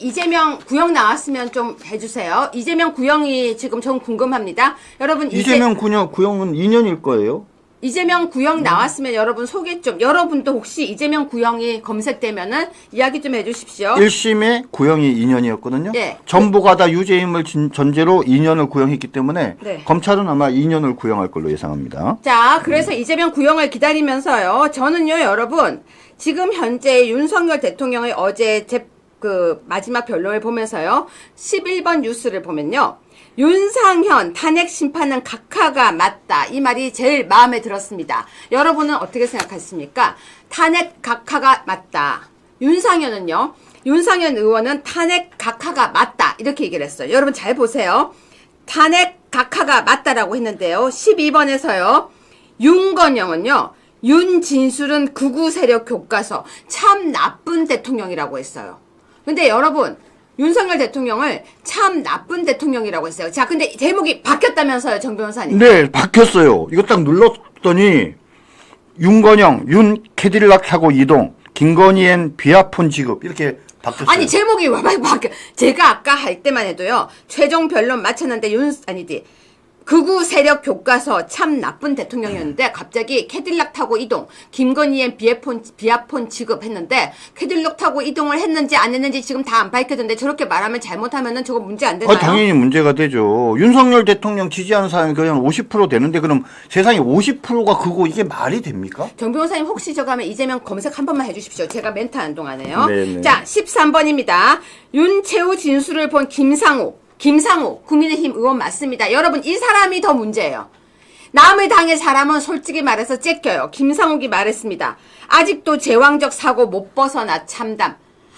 이재명 구형 나왔으면 좀 해주세요. 이재명 구형이 지금 전 궁금합니다. 여러분 이재명 구형은 2년일 거예요. 이재명 구형 나왔으면 여러분 소개 좀 여러분도 혹시 이재명 구형이 검색되면은 이야기 좀 해주십시오. 1심에 구형이 2년이었거든요. 네. 전부가 다 유죄임을 전제로 2년을 구형했기 때문에 네. 검찰은 아마 2년을 구형할 걸로 예상합니다. 자, 그래서 이재명 구형을 기다리면서요. 저는요, 여러분 지금 현재 윤석열 대통령의 어제 마지막 변론을 보면서요. 11번 뉴스를 보면요. 윤상현 탄핵 심판은 각하가 맞다. 이 말이 제일 마음에 들었습니다. 여러분은 어떻게 생각하십니까? 탄핵 각하가 맞다. 윤상현 의원은 탄핵 각하가 맞다. 이렇게 얘기를 했어요. 여러분 잘 보세요. 탄핵 각하가 맞다라고 했는데요. 12번에서요. 윤건영은요. 윤진술은 극우 세력 교과서 참 나쁜 대통령이라고 했어요. 근데 여러분 윤석열 대통령을 참 나쁜 대통령이라고 했어요. 자, 근데 제목이 바뀌었다면서요, 정 변호사님. 네, 바뀌었어요. 이거 딱 눌렀더니 윤건영, 윤 캐딜락 타고 이동, 김건희엔 비아폰 지급 이렇게 바뀌었어요. 아니 제목이 왜 바뀌어? 제가 아까 할 때만 해도요. 최종 변론 마쳤는데 극우 세력 교과서 참 나쁜 대통령이었는데 갑자기 캐딜락 타고 이동, 김건희엔 비아폰 지급했는데 캐딜락 타고 이동을 했는지 안 했는지 지금 다 안 밝혀졌는데 저렇게 말하면 잘못하면은 저거 문제 안 되나요? 당연히 문제가 되죠. 윤석열 대통령 지지하는 사람이 그냥 50% 되는데 그럼 세상에 50%가 그거 이게 말이 됩니까? 정 변호사님 혹시 저거 하면 이재명 검색 한 번만 해주십시오. 제가 멘트 하는 동안에요. 네네. 자, 13번입니다. 윤채우 진술을 본 김상호 국민의힘 의원 맞습니다. 여러분 이 사람이 더 문제예요. 남의 당의 사람은 솔직히 말해서 째껴요. 김상욱이 말했습니다. 아직도 제왕적 사고 못 벗어나 참담.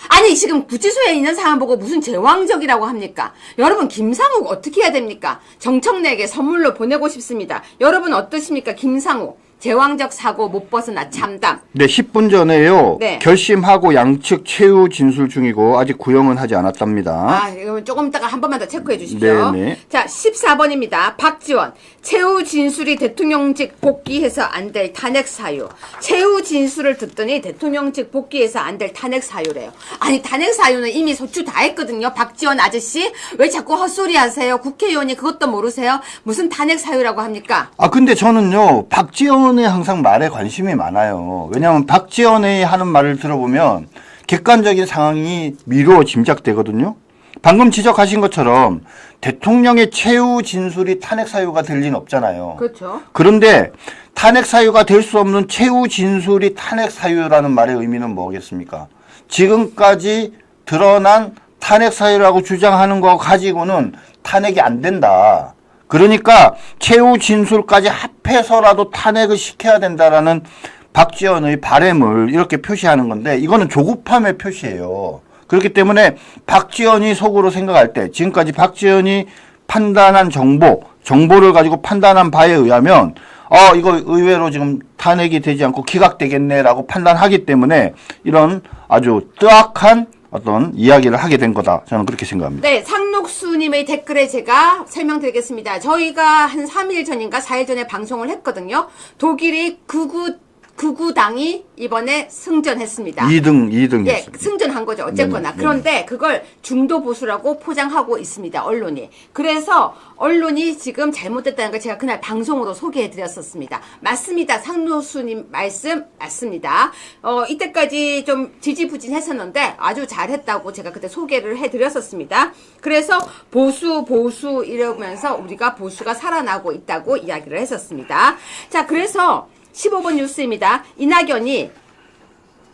아니 지금 구치소에 있는 사람 보고 무슨 제왕적이라고 합니까? 여러분 김상욱 어떻게 해야 됩니까? 정청래에게 선물로 보내고 싶습니다. 여러분 어떠십니까? 김상욱 제왕적 사고 못 벗어나 참담. 네, 10분 전에요. 네. 결심하고 양측 최후 진술 중이고 아직 구형은 하지 않았답니다. 아, 이거 조금 있다가 한 번만 더 체크해 주십시오. 네네. 자, 14번입니다. 박지원. 최후 진술이 대통령직 복귀해서 안 될 탄핵 사유. 최후 진술을 듣더니 대통령직 복귀해서 안 될 탄핵 사유래요. 아니, 탄핵 사유는 이미 소추 다 했거든요. 박지원 아저씨. 왜 자꾸 헛소리 하세요? 국회의원이 그것도 모르세요? 무슨 탄핵 사유라고 합니까? 아, 근데 저는요, 박지원의 항상 말에 관심이 많아요. 왜냐하면 박지원의 하는 말을 들어보면 객관적인 상황이 미루어 짐작되거든요. 방금 지적하신 것처럼 대통령의 최후 진술이 탄핵 사유가 될 리는 없잖아요. 그렇죠. 그런데 탄핵 사유가 될 수 없는 최후 진술이 탄핵 사유라는 말의 의미는 뭐겠습니까? 지금까지 드러난 탄핵 사유라고 주장하는 거 가지고는 탄핵이 안 된다. 그러니까 최후 진술까지 합해서라도 탄핵을 시켜야 된다라는 박지원의 바램을 이렇게 표시하는 건데 이거는 조급함의 표시예요. 그렇기 때문에 박지원이 속으로 생각할 때 지금까지 박지원이 판단한 정보를 가지고 판단한 바에 의하면 이거 의외로 지금 탄핵이 되지 않고 기각되겠네라고 판단하기 때문에 이런 아주 뜨악한 어떤 이야기를 하게 된 거다. 저는 그렇게 생각합니다. 네, 상록수님의 댓글에 제가 설명드리겠습니다. 저희가 한 3일 전인가 4일 전에 방송을 했거든요. 독일의 극우당이 이번에 승전했습니다. 2등 예, 했습니다. 승전한 거죠. 어쨌거나. 네네. 그런데 그걸 중도 보수라고 포장하고 있습니다. 언론이. 그래서 언론이 지금 잘못됐다는 걸 제가 그날 방송으로 소개해드렸었습니다. 맞습니다. 상노수님 말씀 맞습니다. 이때까지 좀 지지부진했었는데 아주 잘했다고 제가 그때 소개를 해드렸었습니다. 그래서 보수 이러면서 우리가 보수가 살아나고 있다고 이야기를 했었습니다. 자, 그래서 15번 뉴스입니다. 이낙연이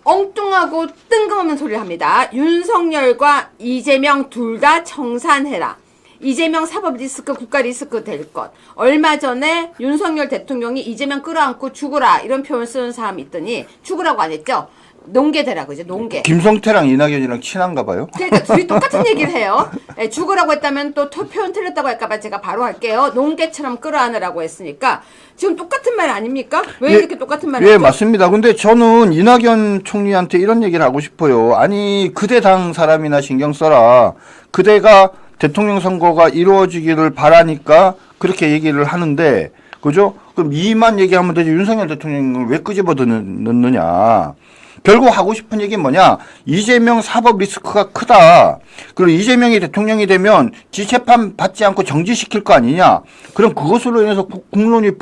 엉뚱하고 뜬금없는 소리를 합니다. 윤석열과 이재명 둘 다 청산해라. 이재명 사법 리스크, 국가 리스크 될 것. 얼마 전에 윤석열 대통령이 이재명 끌어안고 죽어라 이런 표현을 쓰는 사람이 있더니 죽으라고 안 했죠. 농계대라고 이제 농계. 김성태랑 이낙연이랑 친한가 봐요. 그러니까 둘이 똑같은 얘기를 해요. 네, 죽으라고 했다면 또 표현 틀렸다고 할까봐 제가 바로 할게요. 농계처럼 끌어안으라고 했으니까 지금 똑같은 말 아닙니까? 왜 이렇게 똑같은 말을 예, 하죠? 맞습니다. 근데 저는 이낙연 총리한테 이런 얘기를 하고 싶어요. 아니, 그대 당 사람이나 신경 써라. 그대가 대통령 선거가 이루어지기를 바라니까 그렇게 얘기를 하는데, 그죠? 그럼 이만 얘기하면 되지. 윤석열 대통령을 왜 끄집어 넣느냐. 결국 하고 싶은 얘기는 뭐냐? 이재명 사법 리스크가 크다. 그리고 이재명이 대통령이 되면 지재판 받지 않고 정지시킬 거 아니냐? 그럼 그것으로 인해서 국론이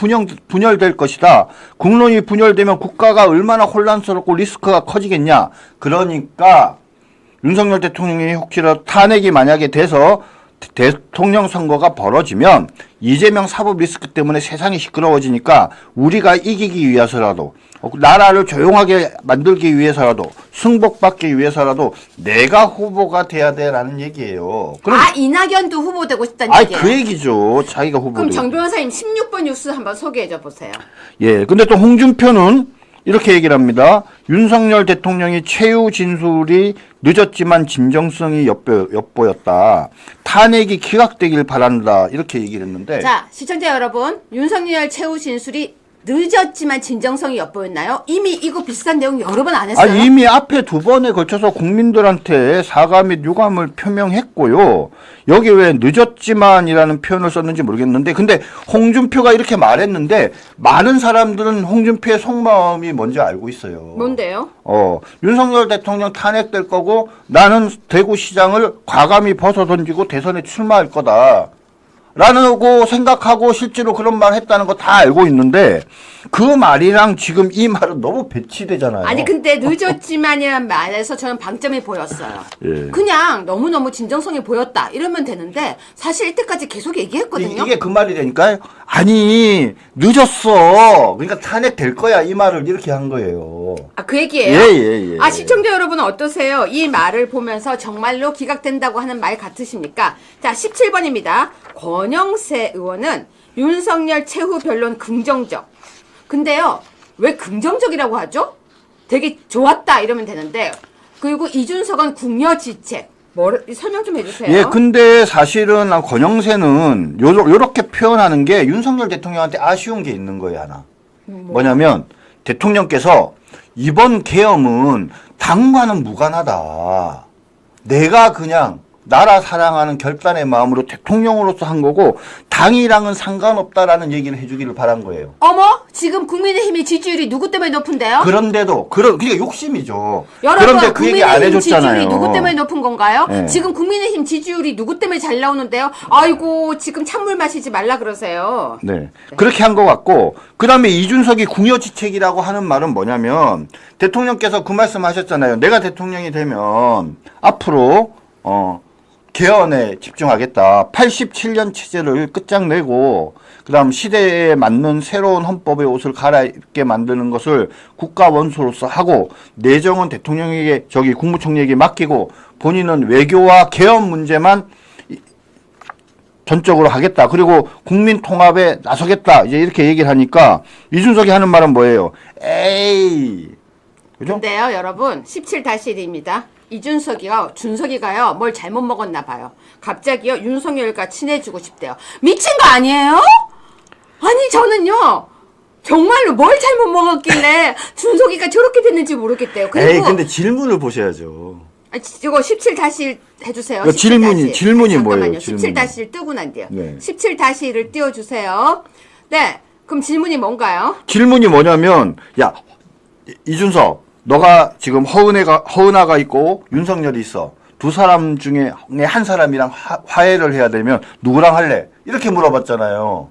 분열될 것이다. 국론이 분열되면 국가가 얼마나 혼란스럽고 리스크가 커지겠냐? 그러니까 윤석열 대통령이 혹시라도 탄핵이 만약에 돼서 대통령 선거가 벌어지면 이재명 사법 리스크 때문에 세상이 시끄러워지니까 우리가 이기기 위해서라도 나라를 조용하게 만들기 위해서라도 승복받기 위해서라도 내가 후보가 돼야 돼라는 얘기예요. 그럼 이낙연도 후보되고 싶다는 얘기예요. 그 얘기죠. 자기가 후보되고. 그럼 정 변호사님 16번 뉴스 한번 소개해 보세요. 예. 근데 또 홍준표는 이렇게 얘기를 합니다. 윤석열 대통령이 최후 진술이 늦었지만 진정성이 엿보였다. 탄핵이 기각되길 바란다. 이렇게 얘기를 했는데. 자, 시청자 여러분, 윤석열 최후 진술이 늦었지만 진정성이 엿보였나요? 이미 이거 비슷한 내용 여러 번 안 했어요? 이미 앞에 2번에 걸쳐서 국민들한테 사과 및 유감을 표명했고요. 여기 왜 늦었지만이라는 표현을 썼는지 모르겠는데, 근데 홍준표가 이렇게 말했는데 많은 사람들은 홍준표의 속마음이 뭔지 알고 있어요. 뭔데요? 윤석열 대통령 탄핵될 거고 나는 대구시장을 과감히 벗어던지고 대선에 출마할 거다. 라고 생각하고 실제로 그런 말 했다는 거 다 알고 있는데 그 말이랑 지금 이 말은 너무 배치되잖아요. 아니 근데 늦었지만이란 말에서 저는 방점이 보였어요. 예. 그냥 너무너무 진정성이 보였다 이러면 되는데 사실 이때까지 계속 얘기했거든요. 이게 그 말이라니까요. 아니 늦었어. 그러니까 탄핵 될 거야 이 말을 이렇게 한 거예요. 그 얘기예요? 예. 시청자 여러분은 어떠세요? 이 말을 보면서 정말로 기각된다고 하는 말 같으십니까? 자, 17번입니다. 권영세 의원은 윤석열 최후 변론 긍정적. 근데요, 왜 긍정적이라고 하죠? 되게 좋았다 이러면 되는데, 그리고 이준석은 궁여지책. 설명 좀 해주세요. 예, 근데 사실은 권영세는 요렇게 표현하는 게 윤석열 대통령한테 아쉬운 게 있는 거예요, 하나. 뭐냐면 대통령께서 이번 계엄은 당과는 무관하다. 내가 그냥 나라 사랑하는 결단의 마음으로 대통령으로서 한 거고 당이랑은 상관없다라는 얘기를 해주기를 바란 거예요. 어머, 지금 국민의힘의 지지율이 누구 때문에 높은데요? 그런데도 그러니까 욕심이죠. 여러분, 그런데 그 얘기 안 국민의힘 해줬잖아요. 지지율이 누구 때문에 높은 건가요? 네. 지금 국민의힘 지지율이 누구 때문에 잘 나오는데요? 아이고, 지금 찬물 마시지 말라 그러세요. 네. 그렇게 한 것 같고, 그 다음에 이준석이 궁여지책이라고 하는 말은 뭐냐면, 대통령께서 그 말씀 하셨잖아요. 내가 대통령이 되면, 앞으로, 개헌에 집중하겠다. 87년 체제를 끝장내고, 그 다음 시대에 맞는 새로운 헌법의 옷을 갈아입게 만드는 것을 국가 원수로서 하고, 내정은 대통령에게, 국무총리에게 맡기고, 본인은 외교와 개헌 문제만 전적으로 하겠다. 그리고 국민 통합에 나서겠다. 이제 이렇게 얘기를 하니까 이준석이 하는 말은 뭐예요? 에이. 그죠? 근데요, 여러분, 17-1입니다. 준석이가요, 뭘 잘못 먹었나 봐요. 갑자기요, 윤석열과 친해지고 싶대요. 미친 거 아니에요? 아니, 저는요, 정말로 뭘 잘못 먹었길래 준석이가 저렇게 됐는지 모르겠대요. 그리고 에이, 근데 질문을 보셔야죠. 이거 17-1 해주세요. 그 질문이 뭐예요? 잠깐만요. 17-1 뜨고 난대요. 네. 17-1을 띄워주세요. 네. 그럼 질문이 뭔가요? 질문이 뭐냐면, 야, 이준석, 너가 지금 허은하가 있고 윤석열이 있어. 두 사람 중에 한 사람이랑 화해를 해야 되면 누구랑 할래? 이렇게 물어봤잖아요.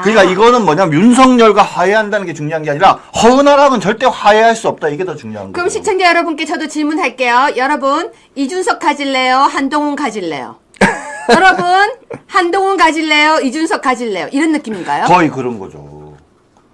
그러니까 이거는 뭐냐면 윤석열과 화해한다는 게 중요한 게 아니라 허은하랑은 절대 화해할 수 없다. 이게 더 중요한 거예요. 그럼 시청자 여러분께 저도 질문할게요. 여러분, 이준석 가질래요? 한동훈 가질래요? 여러분, 한동훈 가질래요? 이준석 가질래요? 이런 느낌인가요? 거의 그런 거죠.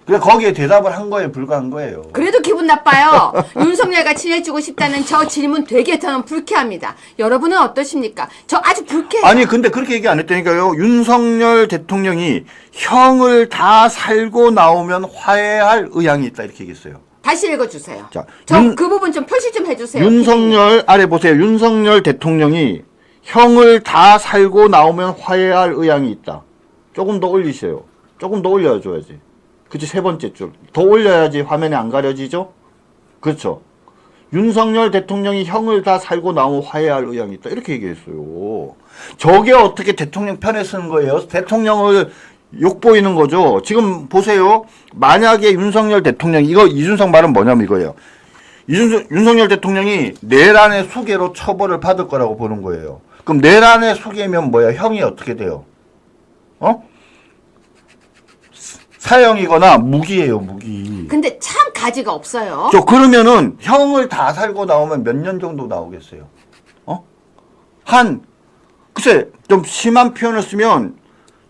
그래 거기에 대답을 한 거에 불과한 거예요. 그래도 기분 나빠요. 윤석열과 친해지고 싶다는 저 질문 되게 저는 불쾌합니다. 여러분은 어떠십니까? 저 아주 불쾌해요. 아니 근데 그렇게 얘기 안 했다니까요. 윤석열 대통령이 형을 다 살고 나오면 화해할 의향이 있다 이렇게 얘기했어요. 다시 읽어주세요. 자, 그 부분 좀 표시 좀 해주세요. 윤석열 아래 보세요. 윤석열 대통령이 형을 다 살고 나오면 화해할 의향이 있다. 조금 더 올리세요. 조금 더 올려줘야지. 그치, 세 번째 줄. 더 올려야지 화면에 안 가려지죠? 그렇죠. 윤석열 대통령이 형을 다 살고 나오면 화해할 의향이 있다. 이렇게 얘기했어요. 저게 어떻게 대통령 편에 쓰는 거예요? 대통령을 욕보이는 거죠. 지금 보세요. 만약에 윤석열 대통령이, 이거 이준석 말은 뭐냐면 이거예요. 윤석열 대통령이 내란의 수괴로 처벌을 받을 거라고 보는 거예요. 그럼 내란의 수괴면 뭐야? 형이 어떻게 돼요? 사형이거나 무기예요, 무기. 근데 참 가지가 없어요. 그러면은 형을 다 살고 나오면 몇 년 정도 나오겠어요? 글쎄, 좀 심한 표현을 쓰면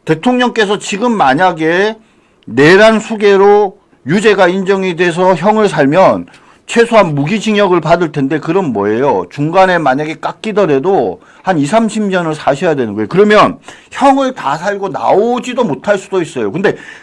대통령께서 지금 만약에 내란 수괴로 유죄가 인정이 돼서 형을 살면 최소한 무기징역을 받을 텐데 그럼 뭐예요? 중간에 만약에 깎이더라도 한 20, 30년을 사셔야 되는 거예요. 그러면 형을 다 살고 나오지도 못할 수도 있어요.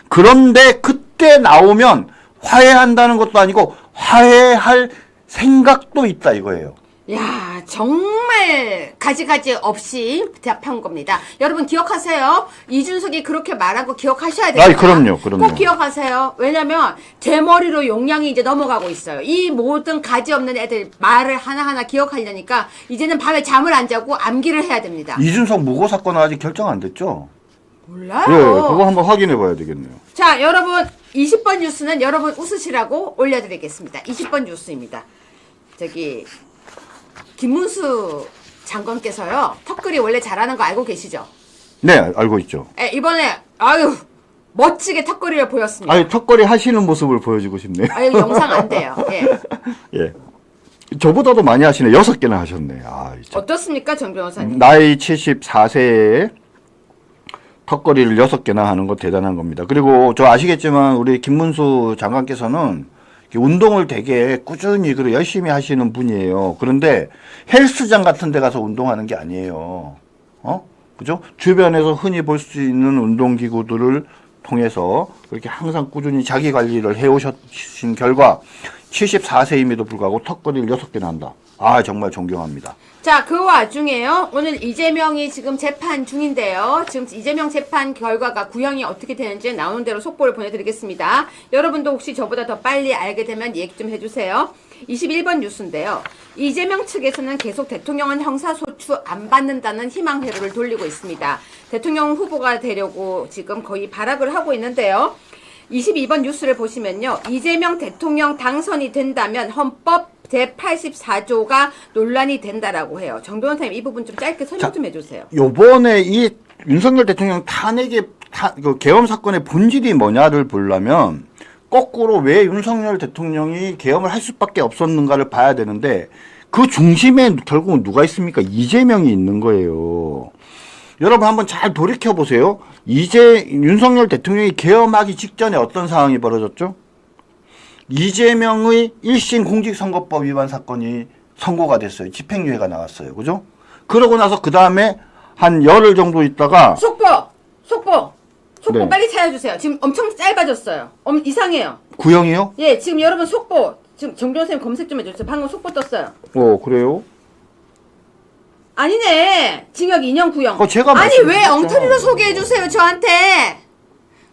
그런데 그때 나오면 화해한다는 것도 아니고 화해할 생각도 있다 이거예요. 야, 정말 가지가지 없이 대답한 겁니다. 여러분 기억하세요. 이준석이 그렇게 말한 거 기억하셔야 됩니다. 아이, 그럼요. 꼭 기억하세요. 왜냐면 제 머리로 용량이 이제 넘어가고 있어요. 이 모든 가지 없는 애들 말을 하나하나 기억하려니까 이제는 밤에 잠을 안 자고 암기를 해야 됩니다. 이준석 무고 사건은 아직 결정 안 됐죠? 몰라요. 네, 그거 한번 확인해 봐야 되겠네요. 자, 여러분 20번 뉴스는 여러분 웃으시라고 올려드리겠습니다. 20번 뉴스입니다. 김문수 장관께서요, 턱걸이 원래 잘하는 거 알고 계시죠? 네, 알고 있죠. 이번에, 멋지게 턱걸이를 보였습니다. 아니, 턱걸이 하시는 모습을 보여주고 싶네요. 영상 안 돼요. 예. 예. 저보다도 많이 하시네. 6개나 하셨네. 어떻습니까, 정 변호사님? 나이 74세에 턱걸이를 6개나 하는 거 대단한 겁니다. 그리고 저 아시겠지만 우리 김문수 장관께서는 운동을 되게 꾸준히 그리고 열심히 하시는 분이에요. 그런데 헬스장 같은 데 가서 운동하는 게 아니에요. 그죠? 주변에서 흔히 볼 수 있는 운동기구들을 통해서 그렇게 항상 꾸준히 자기 관리를 해오신 결과 74세임에도 불구하고 턱걸이를 6개나 한다. 아, 정말 존경합니다. 자, 그 와중에요. 오늘 이재명이 지금 재판 중인데요. 지금 이재명 재판 결과가 구형이 어떻게 되는지 나오는 대로 속보를 보내드리겠습니다. 여러분도 혹시 저보다 더 빨리 알게 되면 얘기 좀 해주세요. 21번 뉴스인데요. 이재명 측에서는 계속 대통령은 형사소추 안 받는다는 희망 회로를 돌리고 있습니다. 대통령 후보가 되려고 지금 거의 발악을 하고 있는데요. 22번 뉴스를 보시면요. 이재명 대통령 당선이 된다면 헌법 제84조가 논란이 된다라고 해요. 정 변호사님 이 부분 좀 짧게 설명 좀 해주세요. 요번에 이 윤석열 대통령 그 계엄 사건의 본질이 뭐냐를 보려면 거꾸로 왜 윤석열 대통령이 계엄을 할 수밖에 없었는가를 봐야 되는데 그 중심에 결국은 누가 있습니까? 이재명이 있는 거예요. 여러분 한번 잘 돌이켜 보세요. 윤석열 대통령이 계엄하기 직전에 어떤 상황이 벌어졌죠? 이재명의 1심 공직선거법 위반 사건이 선고가 됐어요. 집행유예가 나왔어요. 그죠? 그러고 나서 그 다음에 한 열흘 정도 있다가 속보 네. 빨리 찾아주세요. 지금 엄청 짧아졌어요. 이상해요. 구형이요? 예, 지금 여러분 속보 지금 정 변호사님 검색 좀 해주세요. 방금 속보 떴어요. 그래요? 아니네. 징역 2년 구형. 제가 아니 왜 말씀드렸잖아요. 엉터리로 소개해주세요. 저한테.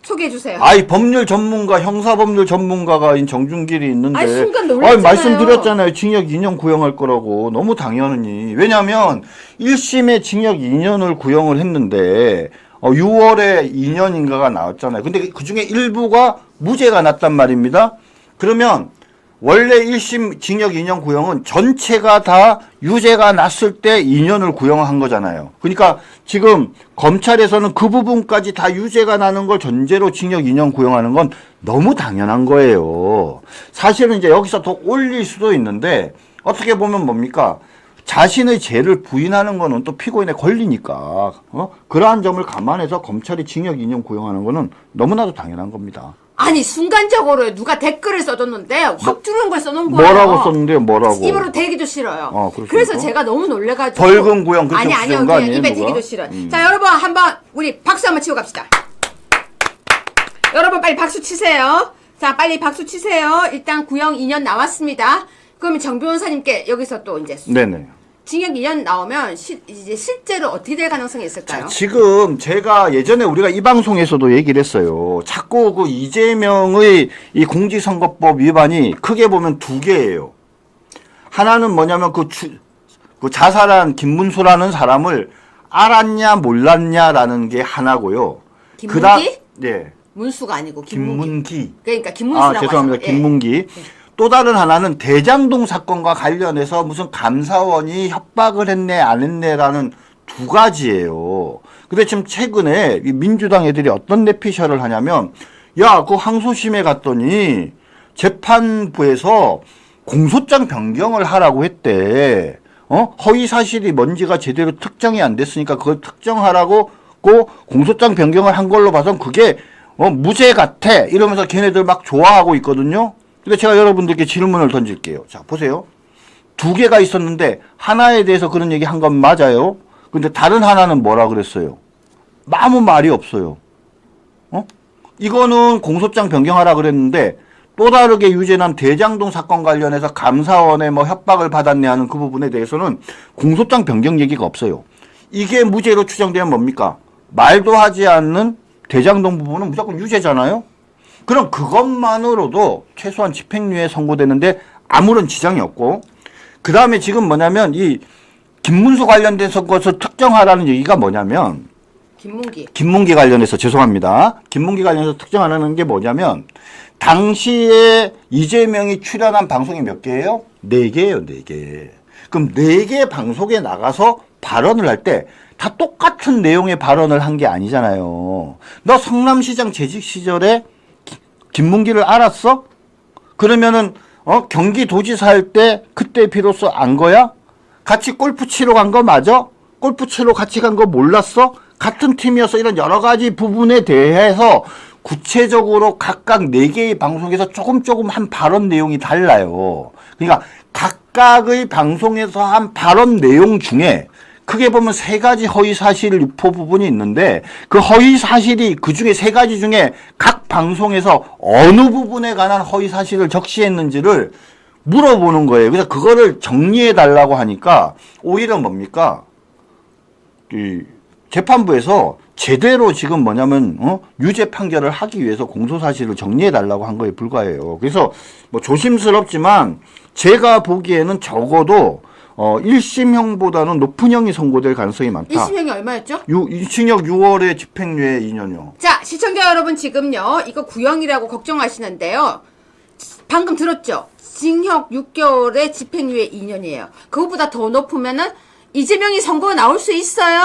소개해주세요. 아이, 법률 전문가, 형사법률 전문가가 정준길이 있는데. 아이, 순간 놀랐잖아요. 말씀드렸잖아요. 징역 2년 구형할 거라고. 너무 당연하니. 왜냐면, 1심에 징역 2년을 구형을 했는데, 6월에 2년인가가 나왔잖아요. 근데 그 중에 일부가 무죄가 났단 말입니다. 그러면, 원래 1심 징역 2년 구형은 전체가 다 유죄가 났을 때 2년을 구형한 거잖아요. 그러니까 지금 검찰에서는 그 부분까지 다 유죄가 나는 걸 전제로 징역 2년 구형하는 건 너무 당연한 거예요. 사실은 이제 여기서 더 올릴 수도 있는데 어떻게 보면 뭡니까? 자신의 죄를 부인하는 거는 또 피고인의 권리니까 그러한 점을 감안해서 검찰이 징역 2년 구형하는 거는 너무나도 당연한 겁니다. 아니 순간적으로 누가 댓글을 써줬는데 확 주는 걸 써놓은 거예요. 뭐라고 썼는데요? 뭐라고? 입으로 대기도 싫어요. 그렇습니까? 그래서 제가 너무 놀래가지고 벌금 구형 그렇게 아니요 쓰는 거 그냥 아니에요, 입에 누가? 대기도 싫어요. 자 여러분 한번 우리 박수 한번 치고 갑시다. 여러분 빨리 박수 치세요. 자 빨리 박수 치세요. 일단 구형 2년 나왔습니다. 그러면 정 변호사님께 여기서 또 이제 네네. 징역 2년 나오면 이제 실제로 어떻게 될 가능성이 있을까요? 지금 제가 예전에 우리가 이 방송에서도 얘기를 했어요. 자꾸 그 이재명의 이 공직선거법 위반이 크게 보면 두 개예요. 하나는 뭐냐면 그 자살한 김문수라는 사람을 알았냐 몰랐냐라는 게 하나고요. 김문기? 네. 문수가 아니고 김문기. 그러니까 김문수라고 죄송합니다. 하죠. 예. 김문기. 또 다른 하나는 대장동 사건과 관련해서 무슨 감사원이 협박을 했네 안 했네라는 두 가지예요. 근데 지금 최근에 이 민주당 애들이 어떤 내피셜을 하냐면 야, 그 항소심에 갔더니 재판부에서 공소장 변경을 하라고 했대. 허위 사실이 뭔지가 제대로 특정이 안 됐으니까 그걸 특정하라고 공소장 변경을 한 걸로 봐선 그게 무죄 같아 이러면서 걔네들 막 좋아하고 있거든요. 근데 제가 여러분들께 질문을 던질게요. 자, 보세요. 두 개가 있었는데 하나에 대해서 그런 얘기 한 건 맞아요. 근데 다른 하나는 뭐라 그랬어요? 아무 말이 없어요. 이거는 공소장 변경하라 그랬는데 또 다르게 유죄난 대장동 사건 관련해서 감사원에 뭐 협박을 받았네 하는 그 부분에 대해서는 공소장 변경 얘기가 없어요. 이게 무죄로 추정되면 뭡니까? 말도 하지 않는 대장동 부분은 무조건 유죄잖아요. 그럼 그것만으로도 최소한 집행유예 선고되는데 아무런 지장이 없고 그 다음에 지금 뭐냐면 이 김문수 관련된 것을 특정하라는 얘기가 뭐냐면 김문기 관련해서 죄송합니다. 김문기 관련해서 특정하라는 게 뭐냐면 당시에 이재명이 출연한 방송이 몇 개예요? 4개예요. 4개. 그럼 4개 방송에 나가서 발언을 할 때 다 똑같은 내용의 발언을 한 게 아니잖아요. 너 성남시장 재직 시절에 김문기를 알았어? 그러면은 경기도지사 할 때 그때 비로소 안 거야? 같이 골프 치러 간 거 맞아? 골프 치러 같이 간 거 몰랐어? 같은 팀이어서 이런 여러 가지 부분에 대해서 구체적으로 각각 4개의 방송에서 조금 한 발언 내용이 달라요. 그러니까 각각의 방송에서 한 발언 내용 중에 크게 보면 세 가지 허위사실 유포 부분이 있는데 그 허위사실이 그중에 세 가지 중에 각 방송에서 어느 부분에 관한 허위사실을 적시했는지를 물어보는 거예요. 그래서 그거를 정리해 달라고 하니까 오히려 뭡니까? 이 재판부에서 제대로 지금 뭐냐면 유죄 판결을 하기 위해서 공소사실을 정리해 달라고 한 거에 불과해요. 그래서 뭐 조심스럽지만 제가 보기에는 적어도 1심형보다는 높은 형이 선고될 가능성이 많다. 1심형이 얼마였죠? 1심형 6월에 집행유예 2년이요. 자, 시청자 여러분 지금요. 이거 구형이라고 걱정하시는데요. 방금 들었죠? 징역 6개월에 집행유예 2년이에요. 그것보다 더 높으면은 이재명이 선고 나올 수 있어요?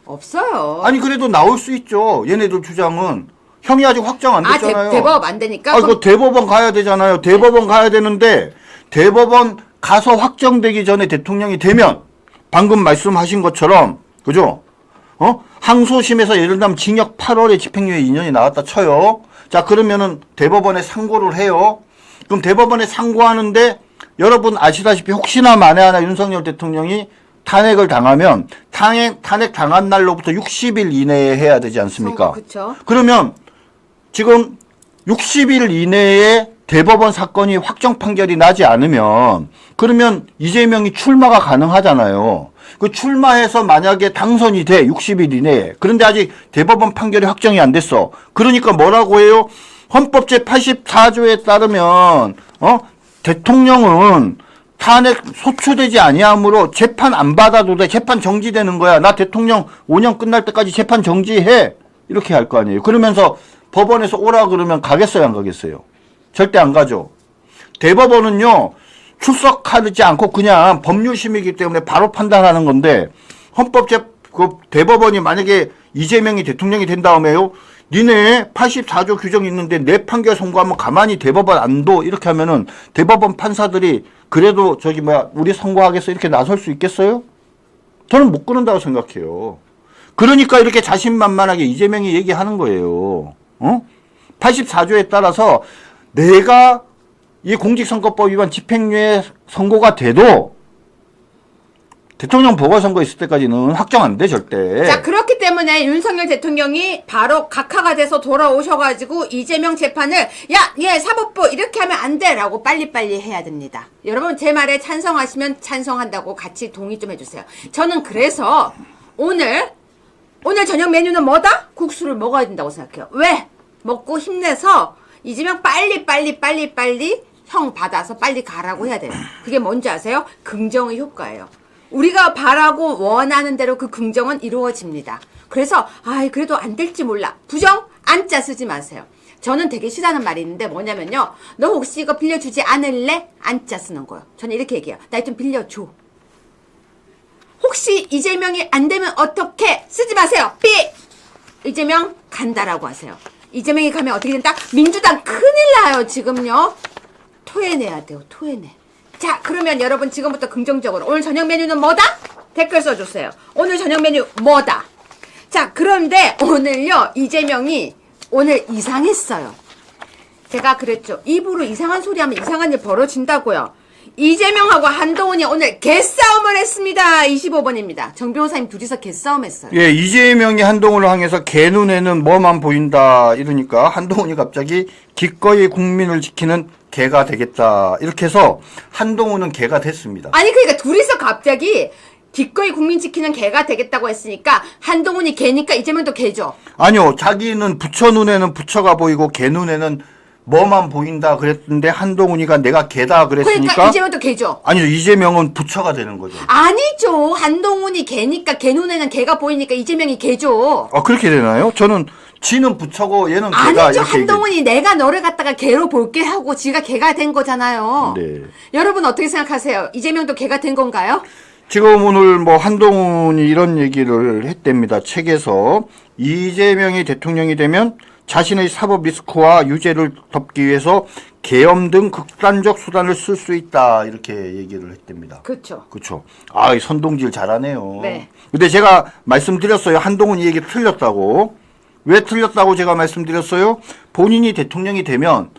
없어요. 아니 그래도 나올 수 있죠. 얘네들 주장은 형이 아직 확정 안 됐잖아요. 대법 안 되니까? 그 대법원 가야 되잖아요. 대법원 가야 되는데 대법원 가서 확정되기 전에 대통령이 되면 방금 말씀하신 것처럼 그죠? 항소심에서 예를 들면 징역 8월에 집행유예 2년이 나왔다 쳐요. 자 그러면은 대법원에 상고를 해요. 그럼 대법원에 상고하는데 여러분 아시다시피 혹시나 만에 하나 윤석열 대통령이 탄핵을 당하면 탄핵 당한 날로부터 60일 이내에 해야 되지 않습니까? 그렇죠. 그러면 지금 60일 이내에 대법원 사건이 확정 판결이 나지 않으면 그러면 이재명이 출마가 가능하잖아요. 그 출마해서 만약에 당선이 돼 60일 이내에 그런데 아직 대법원 판결이 확정이 안 됐어. 그러니까 뭐라고 해요? 헌법 제84조에 따르면 대통령은 탄핵 소추되지 아니하므로 재판 안 받아도 돼. 재판 정지되는 거야. 나 대통령 5년 끝날 때까지 재판 정지해. 이렇게 할 거 아니에요. 그러면서 법원에서 오라 그러면 가겠어요, 안 가겠어요? 절대 안 가죠. 대법원은요. 출석하지 않고 그냥 법률심이기 때문에 바로 판단하는 건데 대법원이 만약에 이재명이 대통령이 된 다음에요. 니네 84조 규정이 있는데 내 판결 선고하면 가만히 대법원 안 둬. 이렇게 하면은 대법원 판사들이 그래도 우리 선고하겠어 이렇게 나설 수 있겠어요? 저는 못 그런다고 생각해요. 그러니까 이렇게 자신만만하게 이재명이 얘기하는 거예요. 84조에 따라서 내가 이 공직선거법 위반 집행유예 선고가 돼도 대통령 보궐선거 있을 때까지는 확정 안 돼, 절대. 자, 그렇기 때문에 윤석열 대통령이 바로 각하가 돼서 돌아오셔가지고 이재명 재판을 얘 사법부 이렇게 하면 안 돼! 라고 빨리빨리 해야 됩니다. 여러분 제 말에 찬성하시면 찬성한다고 같이 동의 좀 해주세요. 저는 그래서 오늘 저녁 메뉴는 뭐다? 국수를 먹어야 된다고 생각해요. 왜? 먹고 힘내서 이재명 빨리 형 받아서 빨리 가라고 해야 돼요. 그게 뭔지 아세요? 긍정의 효과예요. 우리가 바라고 원하는 대로 그 긍정은 이루어집니다. 그래서 그래도 안 될지 몰라. 부정 안짜 쓰지 마세요. 저는 되게 싫어하는 말이 있는데 뭐냐면요. 너 혹시 이거 빌려주지 않을래? 안짜 쓰는 거예요. 저는 이렇게 얘기해요. 나 좀 빌려줘. 혹시 이재명이 안 되면 어떻게? 쓰지 마세요. 삐! 이재명 간다라고 하세요. 이재명이 가면 어떻게 된다? 민주당 큰일 나요 지금요. 토해내야 돼요. 토해내. 자, 그러면 여러분 지금부터 긍정적으로 오늘 저녁 메뉴는 뭐다? 댓글 써주세요. 오늘 저녁 메뉴 뭐다? 자, 그런데 오늘요 이재명이 오늘 이상했어요. 제가 그랬죠. 입으로 이상한 소리 하면 이상한 일 벌어진다고요. 이재명하고 한동훈이 오늘 개싸움을 했습니다. 25번입니다. 정 변호사님 둘이서 개싸움 했어요. 예, 이재명이 한동훈을 향해서 개 눈에는 뭐만 보인다 이러니까 한동훈이 갑자기 기꺼이 국민을 지키는 개가 되겠다. 이렇게 해서 한동훈은 개가 됐습니다. 아니 그러니까 둘이서 갑자기 기꺼이 국민 지키는 개가 되겠다고 했으니까 한동훈이 개니까 이재명도 개죠. 아니요. 자기는 부처 눈에는 부처가 보이고 개 눈에는 뭐만 보인다 그랬는데 한동훈이가 내가 개다 그랬으니까 그러니까 이재명도 개죠. 아니요. 이재명은 부처가 되는 거죠. 아니죠. 한동훈이 개니까 개 눈에는 개가 보이니까 이재명이 개죠. 그렇게 되나요? 저는 지는 부처고 얘는 개다. 아니죠. 이렇게 한동훈이 내가 너를 갖다가 개로 볼게 하고 지가 개가 된 거잖아요. 네. 여러분 어떻게 생각하세요? 이재명도 개가 된 건가요? 지금 오늘 한동훈이 이런 얘기를 했답니다. 책에서 이재명이 대통령이 되면 자신의 사법 리스크와 유죄를 덮기 위해서 계엄 등 극단적 수단을 쓸 수 있다. 이렇게 얘기를 했답니다. 그렇죠. 그렇죠. 이 선동질 잘하네요. 네. 근데 제가 말씀드렸어요. 한동훈 이 얘기 틀렸다고. 왜 틀렸다고 제가 말씀드렸어요? 본인이 대통령이 되면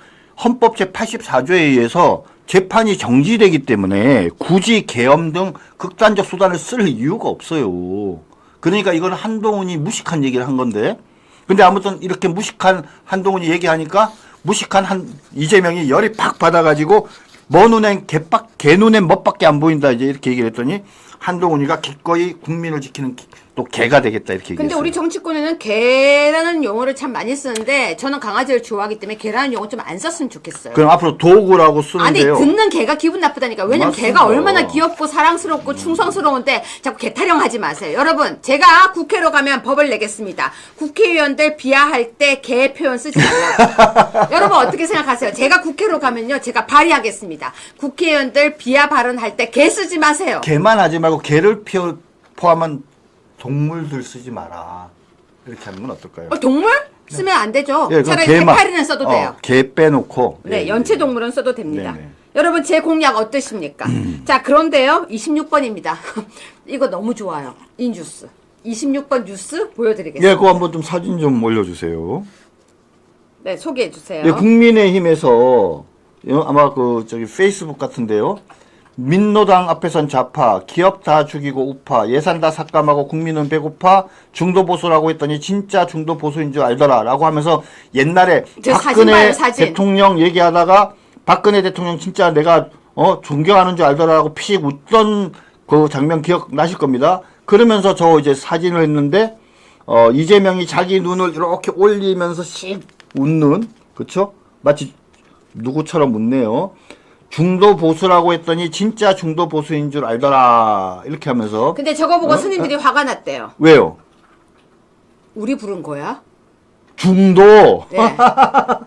헌법 제84조에 의해서 재판이 정지되기 때문에 굳이 계엄 등 극단적 수단을 쓸 이유가 없어요. 그러니까 이건 한동훈이 무식한 얘기를 한 건데, 근데 아무튼 이렇게 무식한 한동훈이 얘기하니까 무식한 이재명이 열이 팍 받아가지고 뭐 눈엔 개 눈엔 멋밖에 안 보인다 이제 이렇게 얘기를 했더니 한동훈이가 기꺼이 국민을 지키는 또 개가 되겠다 이렇게 근데 얘기했어요. 우리 정치권에는 개라는 용어를 참 많이 쓰는데 저는 강아지를 좋아하기 때문에 개라는 용어 좀 안 썼으면 좋겠어요. 그럼 앞으로 도구라고 아니 쓰는데요. 듣는 개가 기분 나쁘다니까. 왜냐면 맞습니다. 개가 얼마나 귀엽고 사랑스럽고 충성스러운데 자꾸 개 타령하지 마세요. 여러분 제가 국회로 가면 법을 내겠습니다. 국회의원들 비하할 때 개 표현 쓰지 말라고. 여러분 어떻게 생각하세요? 제가 국회로 가면요 제가 발의하겠습니다. 국회의원들 비하 발언할 때 개 쓰지 마세요. 개만 하지 말고 개를 포함한 동물들 쓰지 마라. 이렇게 하는 건 어떨까요? 동물? 쓰면 안 되죠. 예, 차라리 개만. 해파리는 써도 돼요. 개 빼놓고. 네, 예, 연체동물은 써도 됩니다. 네네. 여러분 제 공약 어떠십니까? 자 그런데요 26번입니다. 이거 너무 좋아요. 이 뉴스 26번 뉴스 보여드리겠습니다. 예, 그거 한번 좀 사진 좀 올려주세요. 네 소개해 주세요. 예, 국민의힘에서 아마 페이스북 같은데요. 민노당 앞에선 좌파, 기업 다 죽이고 우파, 예산 다 삭감하고 국민은 배고파, 중도 보수라고 했더니 진짜 중도 보수인 줄 알더라 라고 하면서 옛날에 저 사진 박근혜 봐요, 사진. 대통령 얘기하다가 박근혜 대통령 진짜 내가 존경하는 줄 알더라라고 피식 웃던 그 장면 기억나실 겁니다. 그러면서 저 이제 사진을 했는데 이재명이 자기 눈을 이렇게 올리면서 씩 웃는, 그쵸? 마치 누구처럼 웃네요. 중도 보수라고 했더니 진짜 중도 보수인 줄 알더라 이렇게 하면서. 근데 저거 보고 스님들이 화가 났대요. 왜요? 우리 부른 거야? 중도. 네.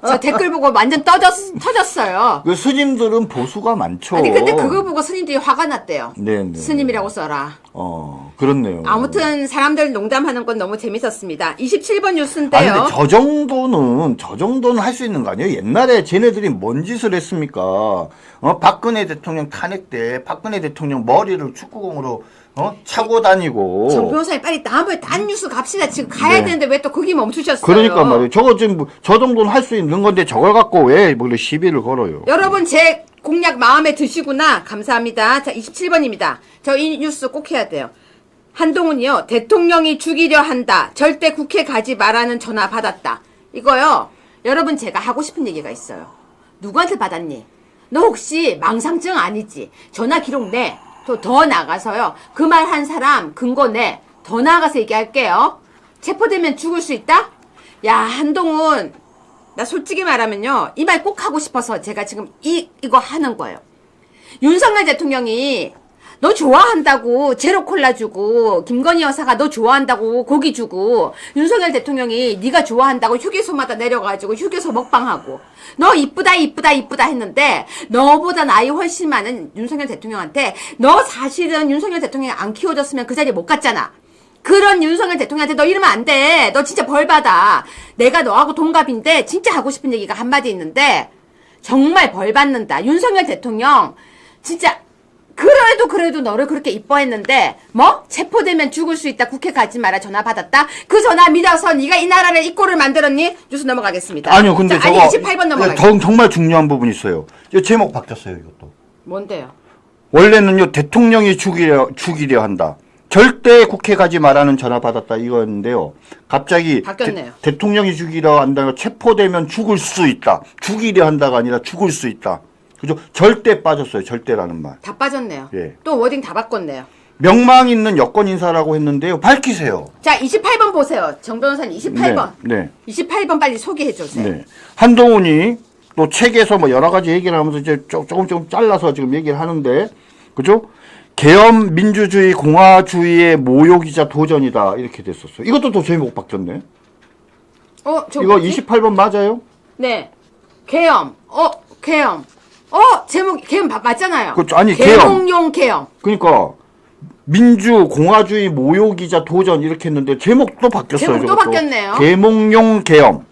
저 댓글 보고 완전 터졌어요. 그 스님들은 보수가 많죠. 아니 근데 그거 보고 스님들이 화가 났대요. 네네. 스님이라고 써라. 그렇네요. 아무튼 사람들 농담하는 건 너무 재밌었습니다. 27번 뉴스인데요. 아니 근데 저 정도는 할 수 있는 거 아니에요? 옛날에 쟤네들이 뭔 짓을 했습니까? 박근혜 대통령 탄핵 때 박근혜 대통령 머리를 축구공으로 차고 다니고. 정 변호사님 빨리 다음에 딴 뉴스 갑시다. 지금 가야 네. 되는데 왜 또 거기 멈추셨어요? 그러니까 말이에요. 저거 지금 저 정도는 할 수 있는 건데 저걸 갖고 왜 시비를 걸어요? 여러분 제 공약 마음에 드시구나. 감사합니다. 자 27번입니다. 저 이 뉴스 꼭 해야 돼요. 한동훈이요. 대통령이 죽이려 한다. 절대 국회 가지 말라는 전화 받았다. 이거요. 여러분 제가 하고 싶은 얘기가 있어요. 누구한테 받았니? 너 혹시 망상증 아니지? 전화 기록 내. 또 더 나가서요. 그 말 한 사람 근거 내. 더 나가서 얘기할게요. 체포되면 죽을 수 있다? 야 한동훈 나 솔직히 말하면요. 이 말 꼭 하고 싶어서 제가 지금 이거 하는 거예요. 윤석열 대통령이 너 좋아한다고 제로콜라 주고 김건희 여사가 너 좋아한다고 고기 주고 윤석열 대통령이 네가 좋아한다고 휴게소마다 내려가지고 휴게소 먹방하고 너 이쁘다 했는데 너보다 나이 훨씬 많은 윤석열 대통령한테 너 사실은 윤석열 대통령이 안 키워줬으면 그 자리에 못 갔잖아. 그런 윤석열 대통령한테 너 이러면 안 돼. 너 진짜 벌 받아. 내가 너하고 동갑인데 진짜 하고 싶은 얘기가 한마디 있는데 정말 벌 받는다. 윤석열 대통령 진짜 그래도 너를 그렇게 이뻐했는데 체포되면 죽을 수 있다. 국회 가지 마라. 전화 받았다. 그 전화 믿어서 네가 이 나라를 이 꼴을 만들었니? 뉴스 넘어가겠습니다. 아니요, 근데 자, 저거 28번 넘어가겠습니다. 정말 중요한 부분이 있어요. 이 제목 바뀌었어요, 이것도. 뭔데요? 원래는요, 대통령이 죽이려 한다. 절대 국회 가지 말라는 전화 받았다 이거였는데요. 갑자기 바뀌었네요. 대통령이 죽이려 한다가 체포되면 죽을 수 있다. 죽이려 한다가 아니라 죽을 수 있다. 그죠? 절대 빠졌어요. 절대라는 말. 다 빠졌네요. 예. 또 워딩 다 바꿨네요. 명망 있는 여권 인사라고 했는데요. 밝히세요. 자, 28번 보세요. 정 변호사님 28번. 네. 28번 빨리 소개해 주세요. 네. 한동훈이 또 책에서 여러 가지 얘기를 하면서 이제 조금 잘라서 지금 얘기를 하는데, 그죠? 계엄 민주주의 공화주의의 모욕이자 도전이다. 이렇게 됐었어요. 이것도 또 제목 바뀌었네. 저 이거 뭐지? 28번 맞아요? 네. 계엄. 계엄. 제목이 계엄 맞잖아요. 그렇죠. 아니, 계몽용 계엄. 그러니까 민주 공화주의 모욕이자 도전 이렇게 했는데 제목도 바뀌었어요. 제목도 저것도. 바뀌었네요. 계몽용 계엄.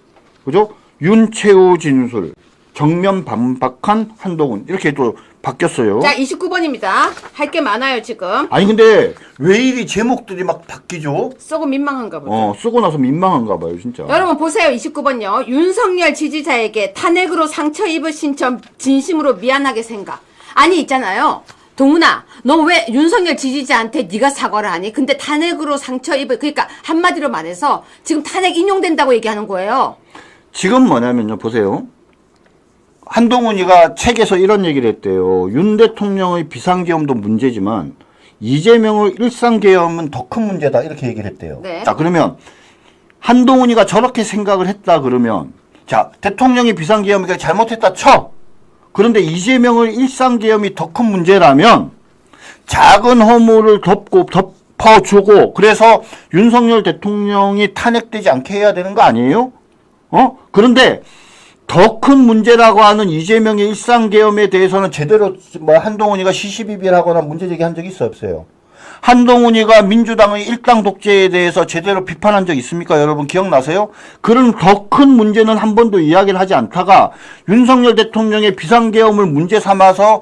그죠? 윤채우 진술. 정면 반박한 한동훈 이렇게 또 바뀌었어요. 자, 29번입니다. 할 게 많아요, 지금. 아니 근데 왜 이리 제목들이 막 바뀌죠? 쏘고 민망한가 보죠. 쓰고 나서 민망한가 봐요, 진짜. 여러분 보세요. 29번요. 윤석열 지지자에게 탄핵으로 상처 입으신 점 진심으로 미안하게 생각. 아니 있잖아요. 동훈아, 너 왜 윤석열 지지자한테 네가 사과를 하니? 근데 탄핵으로 상처 입을, 그러니까 한마디로 말해서 지금 탄핵 인용된다고 얘기하는 거예요. 지금 뭐냐면요, 보세요. 한동훈이가 책에서 이런 얘기를 했대요. 윤 대통령의 비상계엄도 문제지만 이재명의 일상계엄은 더 큰 문제다 이렇게 얘기를 했대요. 네. 자, 그러면 한동훈이가 저렇게 생각을 했다 그러면 자, 대통령이 비상계엄이니까 잘못했다 쳐. 그런데 이재명의 일상계엄이 더 큰 문제라면 작은 허물을 덮어주고 그래서 윤석열 대통령이 탄핵되지 않게 해야 되는 거 아니에요? 그런데 더 큰 문제라고 하는 이재명의 일상계엄에 대해서는 제대로 한동훈이가 시시비비하거나 문제 제기한 적이 있어요, 없어요? 한동훈이가 민주당의 일당 독재에 대해서 제대로 비판한 적 있습니까? 여러분 기억나세요? 그런 더 큰 문제는 한 번도 이야기를 하지 않다가 윤석열 대통령의 비상계엄을 문제 삼아서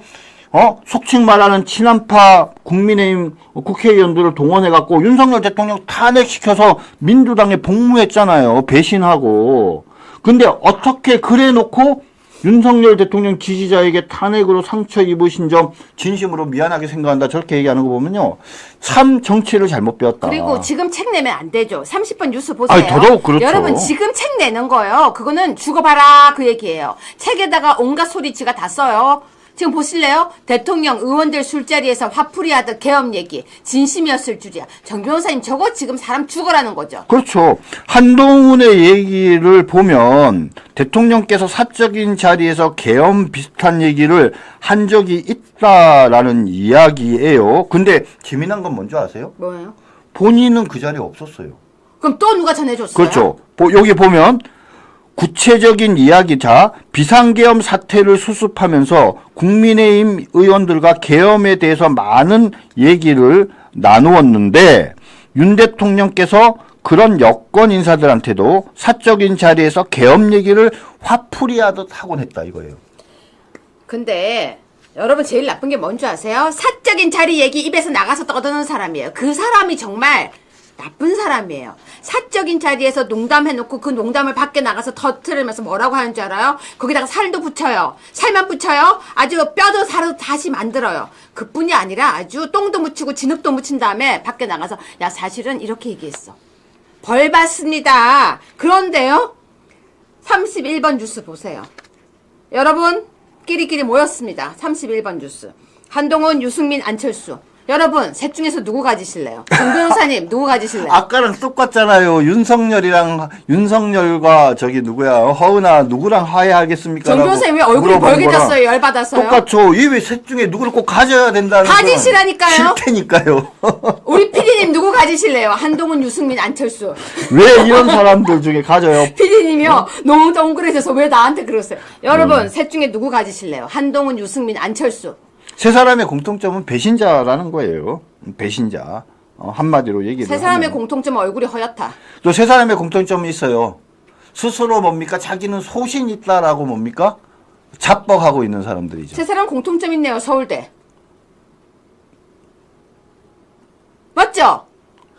속칭 말하는 친한파 국민의힘 국회의원들을 동원해갖고 윤석열 대통령 탄핵시켜서 민주당에 복무했잖아요. 배신하고. 근데 어떻게 그래놓고 윤석열 대통령 지지자에게 탄핵으로 상처 입으신 점 진심으로 미안하게 생각한다. 저렇게 얘기하는 거 보면요. 참 정치를 잘못 배웠다. 그리고 지금 책 내면 안 되죠. 30번 뉴스 보세요. 아니, 더더욱 그렇죠. 여러분 지금 책 내는 거예요. 그거는 죽어봐라 그 얘기예요. 책에다가 온갖 소리치가 다 써요. 지금 보실래요? 대통령 의원들 술자리에서 화풀이 하듯 계엄 얘기 진심이었을 줄이야. 정 변호사님 저거 지금 사람 죽어라는 거죠. 그렇죠. 한동훈의 얘기를 보면 대통령께서 사적인 자리에서 계엄 비슷한 얘기를 한 적이 있다라는 이야기예요. 근데 재미난 건 뭔지 아세요? 뭐예요? 본인은 그 자리에 없었어요. 그럼 또 누가 전해줬어요? 그렇죠. 여기 보면 구체적인 이야기자 비상계엄 사태를 수습하면서 국민의힘 의원들과 계엄에 대해서 많은 얘기를 나누었는데 윤 대통령께서 그런 여권 인사들한테도 사적인 자리에서 계엄 얘기를 화풀이하듯 하곤 했다 이거예요. 근데 여러분 제일 나쁜 게 뭔지 아세요? 사적인 자리 얘기 입에서 나가서 떠드는 사람이에요. 그 사람이 정말 나쁜 사람이에요. 사적인 자리에서 농담해놓고 그 농담을 밖에 나가서 터트리면서 뭐라고 하는 줄 알아요? 거기다가 살도 붙여요. 살만 붙여요. 아주 뼈도 살도 다시 만들어요. 그뿐이 아니라 아주 똥도 묻히고 진흙도 묻힌 다음에 밖에 나가서 야 사실은 이렇게 얘기했어. 벌 받습니다. 그런데요. 31번 뉴스 보세요. 여러분 끼리끼리 모였습니다. 31번 뉴스. 한동훈, 유승민, 안철수. 여러분 셋 중에서 누구 가지실래요? 정 변호사님 누구 가지실래요? 아까랑 똑같잖아요. 윤석열과 저기 누구야 허은아 누구랑 화해하겠습니까? 정 변호사님 왜 얼굴이 벌개졌어요? 열받았어요? 똑같죠. 이 왜 셋 중에 누구를 꼭 가져야 된다는 가지시라니까요. 싫다니까요. 우리 PD님 누구 가지실래요? 한동훈, 유승민, 안철수. 왜 이런 사람들 중에 가져요? PD님이요 너무 동그래져서 왜 나한테 그러세요? 여러분 셋 중에 누구 가지실래요? 한동훈, 유승민, 안철수. 세 사람의 공통점은 배신자라는 거예요. 배신자. 한마디로 얘기를 세 사람의 하면. 공통점은 얼굴이 허옇다. 또 세 사람의 공통점이 있어요. 스스로 뭡니까? 자기는 소신 있다라고 뭡니까? 자뻑하고 있는 사람들이죠. 세 사람 공통점 있네요. 서울대. 맞죠?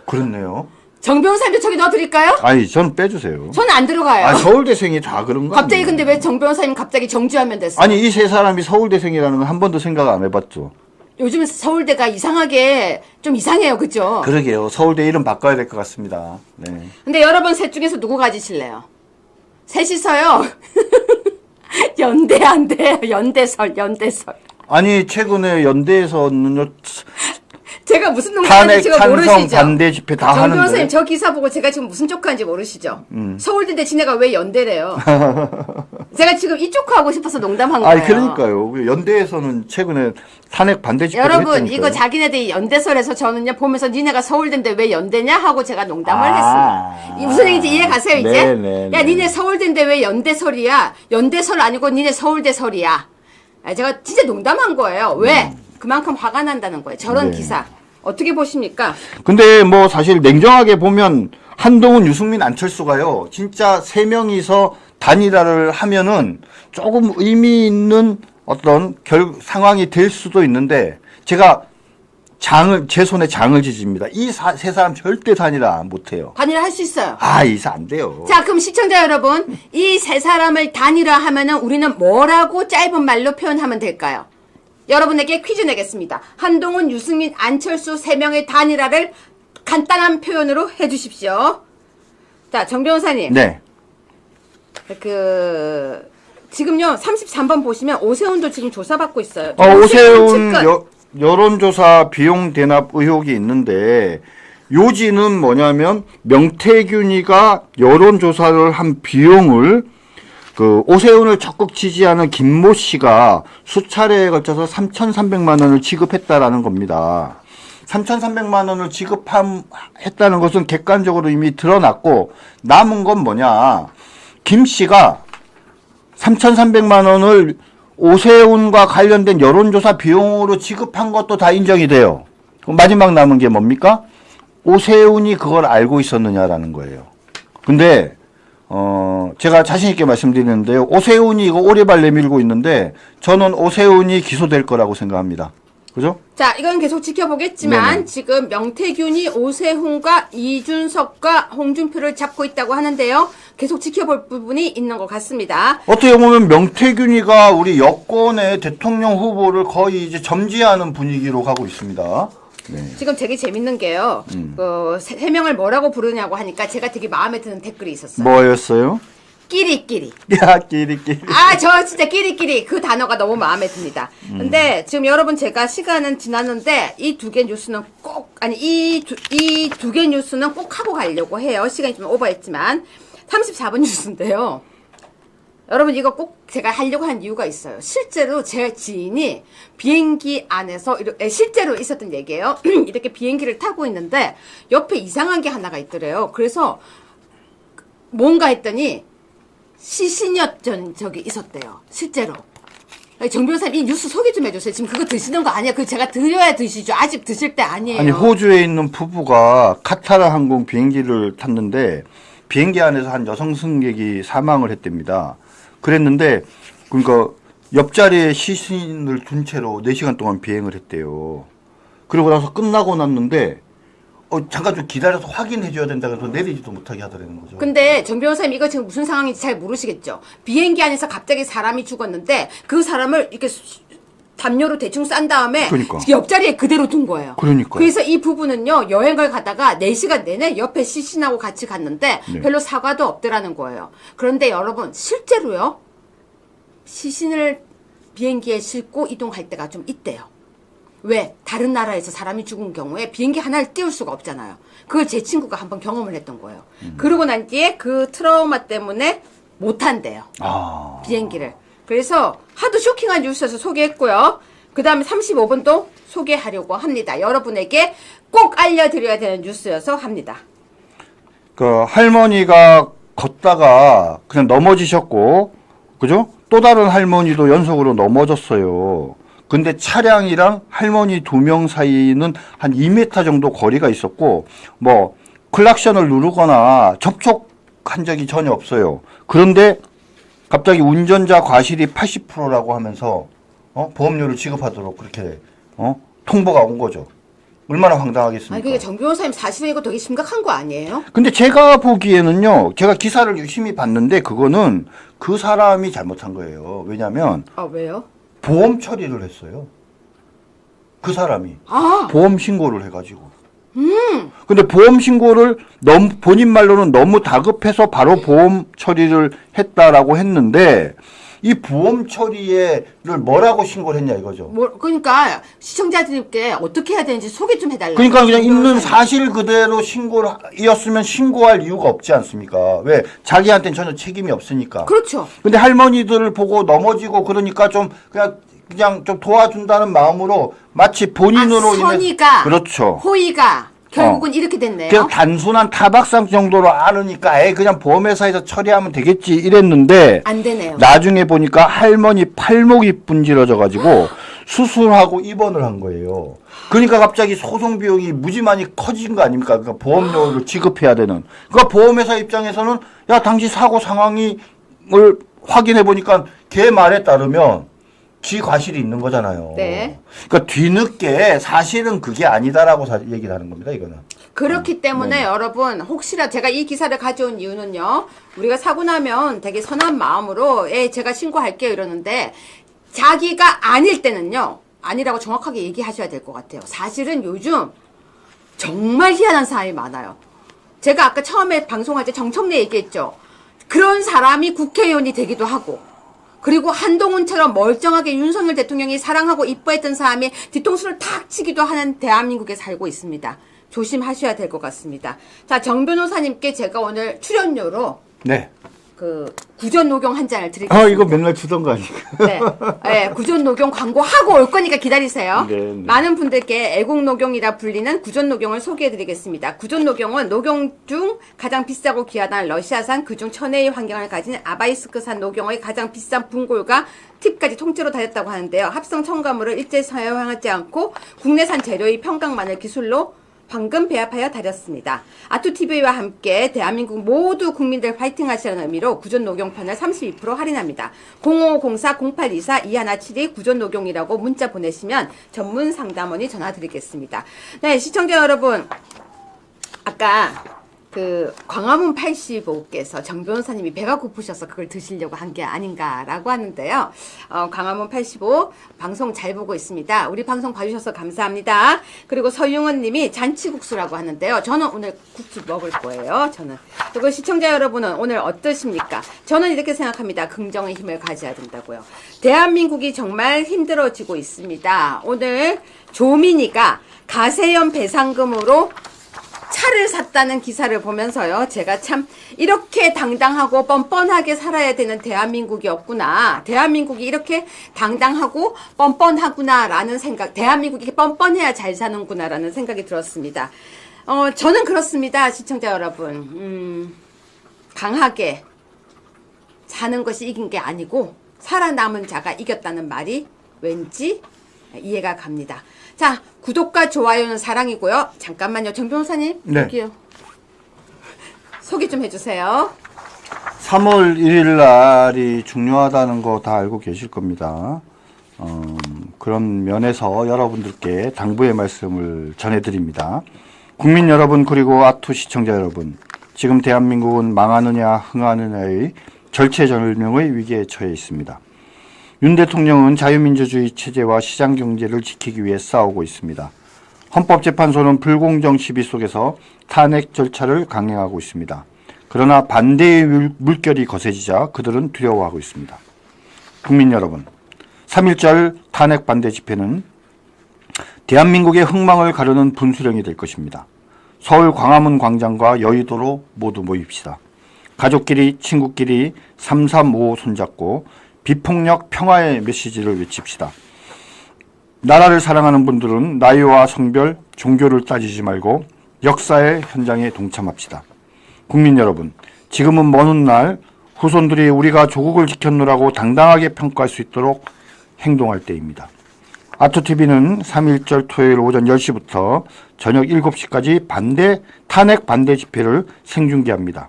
그렇네요. 정 변호사님도 저기 넣어드릴까요? 아니, 전 빼주세요. 저는 안 들어가요. 아, 서울대생이 다 그런 거 갑자기 아니에요? 근데 왜 정 변호사님 갑자기 정지하면 됐어요? 아니, 이 세 사람이 서울대생이라는 건 한 번도 생각 안 해봤죠. 요즘 서울대가 이상하게 좀 이상해요. 그죠? 그러게요. 서울대 이름 바꿔야 될 것 같습니다. 네. 근데 여러분 셋 중에서 누구 가지실래요? 셋이서요. 연대 안 돼요. 연대설. 아니, 최근에 연대에서는요, 제가 무슨 농담인지 탄핵, 지금 찬성, 모르시죠? 반대 집회 다 정 변호사님 하는데. 저 기사 보고 제가 지금 무슨 쪽하는지 모르시죠? 서울대인데 지네가 왜 연대래요? 제가 지금 이쪽 하고 싶어서 농담한 거예요. 아니, 그러니까요. 연대에서는 최근에 탄핵 반대 집회를 여러분 했다니까요. 이거 자기네들이 연대설에서 저는요 보면서 니네가 서울대인데 왜 연대냐 하고 제가 농담을 아. 했습니다. 이 무슨 얘기인지 이해 가세요 이제? 네. 야 니네 서울대인데 왜 연대설이야? 연대설 아니고 니네 서울대설이야. 아, 제가 진짜 농담한 거예요. 왜? 그만큼 화가 난다는 거예요. 저런 네. 기사 어떻게 보십니까? 근데 뭐 사실 냉정하게 보면 한동훈, 유승민, 안철수가요. 진짜 세 명이서 단일화를 하면은 조금 의미 있는 어떤 상황이 될 수도 있는데 제가 제 손에 장을 지집니다. 이 세 사람 절대 단일화 못해요. 단일화 할 수 있어요. 이사 안 돼요. 자, 그럼 시청자 여러분, 이 세 사람을 단일화하면은 우리는 뭐라고 짧은 말로 표현하면 될까요? 여러분에게 퀴즈 내겠습니다. 한동훈, 유승민, 안철수 세 명의 단일화를 간단한 표현으로 해주십시오. 자, 정 변호사님. 네. 지금요, 33번 보시면 오세훈도 지금 조사받고 있어요. 오세훈 여론조사 비용 대납 의혹이 있는데 요지는 뭐냐면 명태균이가 여론조사를 한 비용을 오세훈을 적극 지지하는 김모 씨가 수차례에 걸쳐서 3,300만 원을 지급했다라는 겁니다. 3,300만 원을 지급했다는 것은 객관적으로 이미 드러났고 남은 건 뭐냐. 김 씨가 3,300만 원을 오세훈과 관련된 여론조사 비용으로 지급한 것도 다 인정이 돼요. 그럼 마지막 남은 게 뭡니까? 오세훈이 그걸 알고 있었느냐라는 거예요. 근데 제가 자신 있게 말씀드리는데요. 오세훈이 이거 오리발 내밀고 있는데 저는 오세훈이 기소될 거라고 생각합니다. 그죠? 자, 이건 계속 지켜보겠지만 네네. 지금 명태균이 오세훈과 이준석과 홍준표를 잡고 있다고 하는데요. 계속 지켜볼 부분이 있는 것 같습니다. 어떻게 보면 명태균이가 우리 여권의 대통령 후보를 거의 이제 점지하는 분위기로 가고 있습니다. 네. 지금 되게 재밌는 게요. 세 명을 뭐라고 부르냐고 하니까 제가 되게 마음에 드는 댓글이 있었어요. 뭐였어요? 끼리끼리. 야, 끼리끼리. 저 진짜 끼리끼리 그 단어가 너무 마음에 듭니다. 근데 지금 여러분 제가 시간은 지났는데 이 두 개 뉴스는 꼭 이 두 개 뉴스는 꼭 하고 가려고 해요. 시간이 좀 오버했지만 34번 뉴스인데요. 여러분 이거 꼭 제가 하려고 한 이유가 있어요. 실제로 제 지인이 비행기 안에서 실제로 있었던 얘기예요. 이렇게 비행기를 타고 있는데 옆에 이상한 게 하나가 있더래요. 그래서 뭔가 했더니 시신이었던 적이 있었대요. 실제로. 정 변호사님 이 뉴스 소개 좀 해주세요. 지금 그거 드시는 거 아니야? 그거 제가 드려야 드시죠. 아직 드실 때 아니에요. 아니 호주에 있는 부부가 카타르 항공 비행기를 탔는데 비행기 안에서 한 여성 승객이 사망을 했답니다. 그랬는데 그러니까 옆자리에 시신을 둔 채로 4시간 동안 비행을 했대요. 그러고 나서 끝나고 났는데 잠깐 좀 기다려서 확인해줘야 된다 그래서 내리지도 못하게 하더라는 거죠. 근데 정 변호사님 이거 지금 무슨 상황인지 잘 모르시겠죠? 비행기 안에서 갑자기 사람이 죽었는데 그 사람을 이렇게 담요로 대충 싼 다음에 그러니까. 옆자리에 그대로 둔 거예요. 그러니까요. 그래서 이 부부는요 여행을 가다가 4시간 내내 옆에 시신하고 같이 갔는데 네. 별로 사과도 없더라는 거예요. 그런데 여러분 실제로요 시신을 비행기에 싣고 이동할 때가 좀 있대요. 왜? 다른 나라에서 사람이 죽은 경우에 비행기 하나를 띄울 수가 없잖아요. 그걸 제 친구가 한번 경험을 했던 거예요. 그러고 난 뒤에 그 트라우마 때문에 못 한대요. 비행기를. 그래서 하도 쇼킹한 뉴스에서 소개했고요. 그 다음에 35분도 소개하려고 합니다. 여러분에게 꼭 알려드려야 되는 뉴스여서 합니다. 할머니가 걷다가 그냥 넘어지셨고, 그죠? 또 다른 할머니도 연속으로 넘어졌어요. 근데 차량이랑 할머니 2명 사이는 한 2m 정도 거리가 있었고, 클락션을 누르거나 접촉한 적이 전혀 없어요. 그런데 갑자기 운전자 과실이 80%라고 하면서, 보험료를 지급하도록 그렇게, 통보가 온 거죠. 얼마나 황당하겠습니까? 아니, 그게 정 변호사님 사실은 이거 되게 심각한 거 아니에요? 근데 제가 보기에는요, 제가 기사를 유심히 봤는데 그거는 그 사람이 잘못한 거예요. 왜냐면, 왜요? 보험 처리를 했어요. 그 사람이. 보험 신고를 해가지고. 근데 보험 신고를 본인 말로는 너무 다급해서 바로 보험 처리를 했다라고 했는데, 이 보험 처리를 뭐라고 신고를 했냐 이거죠. 그러니까 시청자들께 어떻게 해야 되는지 소개 좀 해달라고. 그러니까 그냥 있는 사실 그대로 신고이었으면 신고할 이유가 없지 않습니까? 왜? 자기한테는 전혀 책임이 없으니까. 그렇죠. 근데 할머니들을 보고 넘어지고 그러니까 좀 그냥 좀 도와준다는 마음으로 마치 본인으로 선의가, 그렇죠. 호의가 결국은 이렇게 됐네요. 그냥 단순한 타박상 정도로 알으니까 그냥 보험회사에서 처리하면 되겠지 이랬는데 안 되네요. 나중에 보니까 할머니 팔목이 분질러져가지고 수술하고 입원을 한 거예요. 그러니까 갑자기 소송 비용이 무지만이 커진 거 아닙니까? 그러니까 보험료를 지급해야 되는. 그러니까 보험회사 입장에서는 야 당시 사고 상황이 확인해 보니까 걔 말에 따르면 지 과실이 있는 거잖아요. 네. 그러니까 뒤늦게 사실은 그게 아니다라고 얘기를 하는 겁니다. 이거는. 그렇기 때문에 여러분 혹시나 제가 이 기사를 가져온 이유는요. 우리가 사고 나면 되게 선한 마음으로 제가 신고할게요 이러는데 자기가 아닐 때는요. 아니라고 정확하게 얘기하셔야 될 것 같아요. 사실은 요즘 정말 희한한 사람이 많아요. 제가 아까 처음에 방송할 때 정청래 얘기했죠. 그런 사람이 국회의원이 되기도 하고 그리고 한동훈처럼 멀쩡하게 윤석열 대통령이 사랑하고 이뻐했던 사람이 뒤통수를 탁 치기도 하는 대한민국에 살고 있습니다. 조심하셔야 될 것 같습니다. 자, 정 변호사님께 제가 오늘 출연료로 네. 그 구전 녹용 한 잔을 드리겠습니다. 이거 맨날 주던 거 아니까. 네. 네, 구전 녹용 광고하고 올 거니까 기다리세요. 네, 네. 많은 분들께 애국 녹용이라 불리는 구전 녹용을 소개해 드리겠습니다. 구전 녹용은 녹용 중 가장 비싸고 귀하다는 러시아산 그중 천혜의 환경을 가진 아바이스크산 녹용의 가장 비싼 분골과 팁까지 통째로 다녔다고 하는데요. 합성 첨가물을 일제 사용하지 않고 국내산 재료의 평강마늘 기술로 방금 배합하여 다렸습니다. 아투TV와 함께 대한민국 모두 국민들 파이팅 하시라는 의미로 구전 녹용편을 32% 할인합니다. 0504-0824-2172 구전 녹용이라고 문자 보내시면 전문 상담원이 전화 드리겠습니다. 네, 시청자 여러분. 아까 그 광화문 85께서 정 변호사님이 배가 고프셔서 그걸 드시려고 한 게 아닌가라고 하는데요. 광화문 85 방송 잘 보고 있습니다. 우리 방송 봐주셔서 감사합니다. 그리고 서용은 님이 잔치국수라고 하는데요. 저는 오늘 국수 먹을 거예요. 저는. 그리고 시청자 여러분은 오늘 어떠십니까? 저는 이렇게 생각합니다. 긍정의 힘을 가져야 된다고요. 대한민국이 정말 힘들어지고 있습니다. 오늘 조민이가 가세연 배상금으로 차를 샀다는 기사를 보면서요. 제가 참 이렇게 당당하고 뻔뻔하게 살아야 되는 대한민국이었구나. 대한민국이 이렇게 당당하고 뻔뻔하구나 라는 생각. 대한민국이 뻔뻔해야 잘 사는구나 라는 생각이 들었습니다. 저는 그렇습니다. 시청자 여러분. 강하게 사는 것이 이긴 게 아니고 살아남은 자가 이겼다는 말이 왠지 이해가 갑니다. 자, 구독과 좋아요는 사랑이고요. 잠깐만요. 정 변호사님. 네. 여기요. 소개 좀 해주세요. 3월 1일 날이 중요하다는 거 다 알고 계실 겁니다. 그런 면에서 여러분들께 당부의 말씀을 전해드립니다. 국민 여러분 그리고 아투 시청자 여러분, 지금 대한민국은 망하느냐 흥하느냐의 절체절명의 위기에 처해 있습니다. 윤 대통령은 자유민주주의 체제와 시장경제를 지키기 위해 싸우고 있습니다. 헌법재판소는 불공정 시비 속에서 탄핵 절차를 강행하고 있습니다. 그러나 반대의 물결이 거세지자 그들은 두려워하고 있습니다. 국민 여러분, 3.1절 탄핵 반대 집회는 대한민국의 흥망을 가르는 분수령이 될 것입니다. 서울 광화문 광장과 여의도로 모두 모입시다. 가족끼리 친구끼리 335 손잡고 비폭력 평화의 메시지를 외칩시다. 나라를 사랑하는 분들은 나이와 성별, 종교를 따지지 말고 역사의 현장에 동참합시다. 국민 여러분, 지금은 먼 훗날 후손들이 우리가 조국을 지켰노라고 당당하게 평가할 수 있도록 행동할 때입니다. 아투TV는 3.1절 토요일 오전 10시부터 저녁 7시까지 탄핵 반대 집회를 생중계합니다.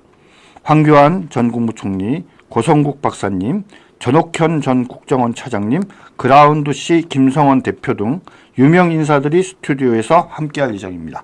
황교안 전 국무총리, 고성국 박사님, 전옥현 전 국정원 차장님, 그라운드 C 김성원 대표 등 유명 인사들이 스튜디오에서 함께할 예정입니다.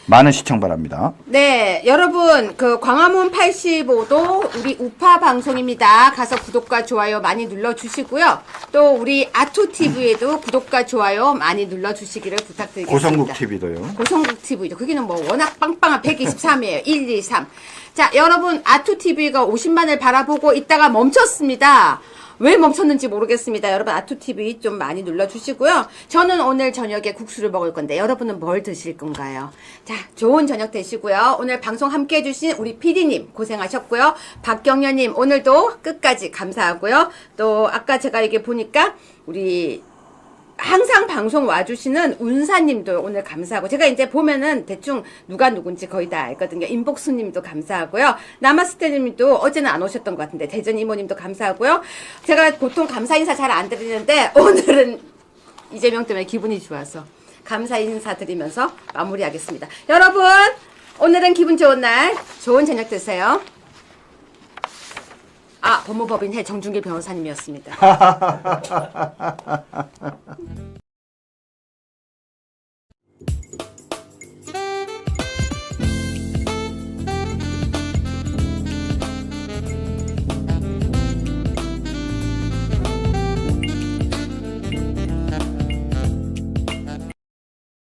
많은 시청 바랍니다. 네, 여러분, 그 광화문 85도 우리 우파 방송입니다. 가서 구독과 좋아요 많이 눌러주시고요. 또 우리 아투TV에도 구독과 좋아요 많이 눌러주시기를 부탁드리겠습니다. 고성국 TV도요. 고성국 TV도. 거기는 뭐 워낙 빵빵한 123이에요. 1, 2, 3. 자, 여러분, 아투TV가 50만을 바라보고 있다가 멈췄습니다. 왜 멈췄는지 모르겠습니다. 여러분 아투TV 좀 많이 눌러주시고요. 저는 오늘 저녁에 국수를 먹을 건데 여러분은 뭘 드실 건가요? 자, 좋은 저녁 되시고요. 오늘 방송 함께 해주신 우리 PD님 고생하셨고요. 박경현님 오늘도 끝까지 감사하고요. 또 아까 제가 이게 보니까 우리 항상 방송 와주시는 운사님도 오늘 감사하고, 제가 이제 보면은 대충 누가 누군지 거의 다 알거든요. 임복수님도 감사하고요. 나마스테님도 어제는 안 오셨던 것 같은데 대전 이모님도 감사하고요. 제가 보통 감사 인사 잘 안 드리는데 오늘은 이재명 때문에 기분이 좋아서 감사 인사 드리면서 마무리하겠습니다. 여러분 오늘은 기분 좋은 날, 좋은 저녁 되세요. 아, 법무법인 해 정준길 변호사님이었습니다.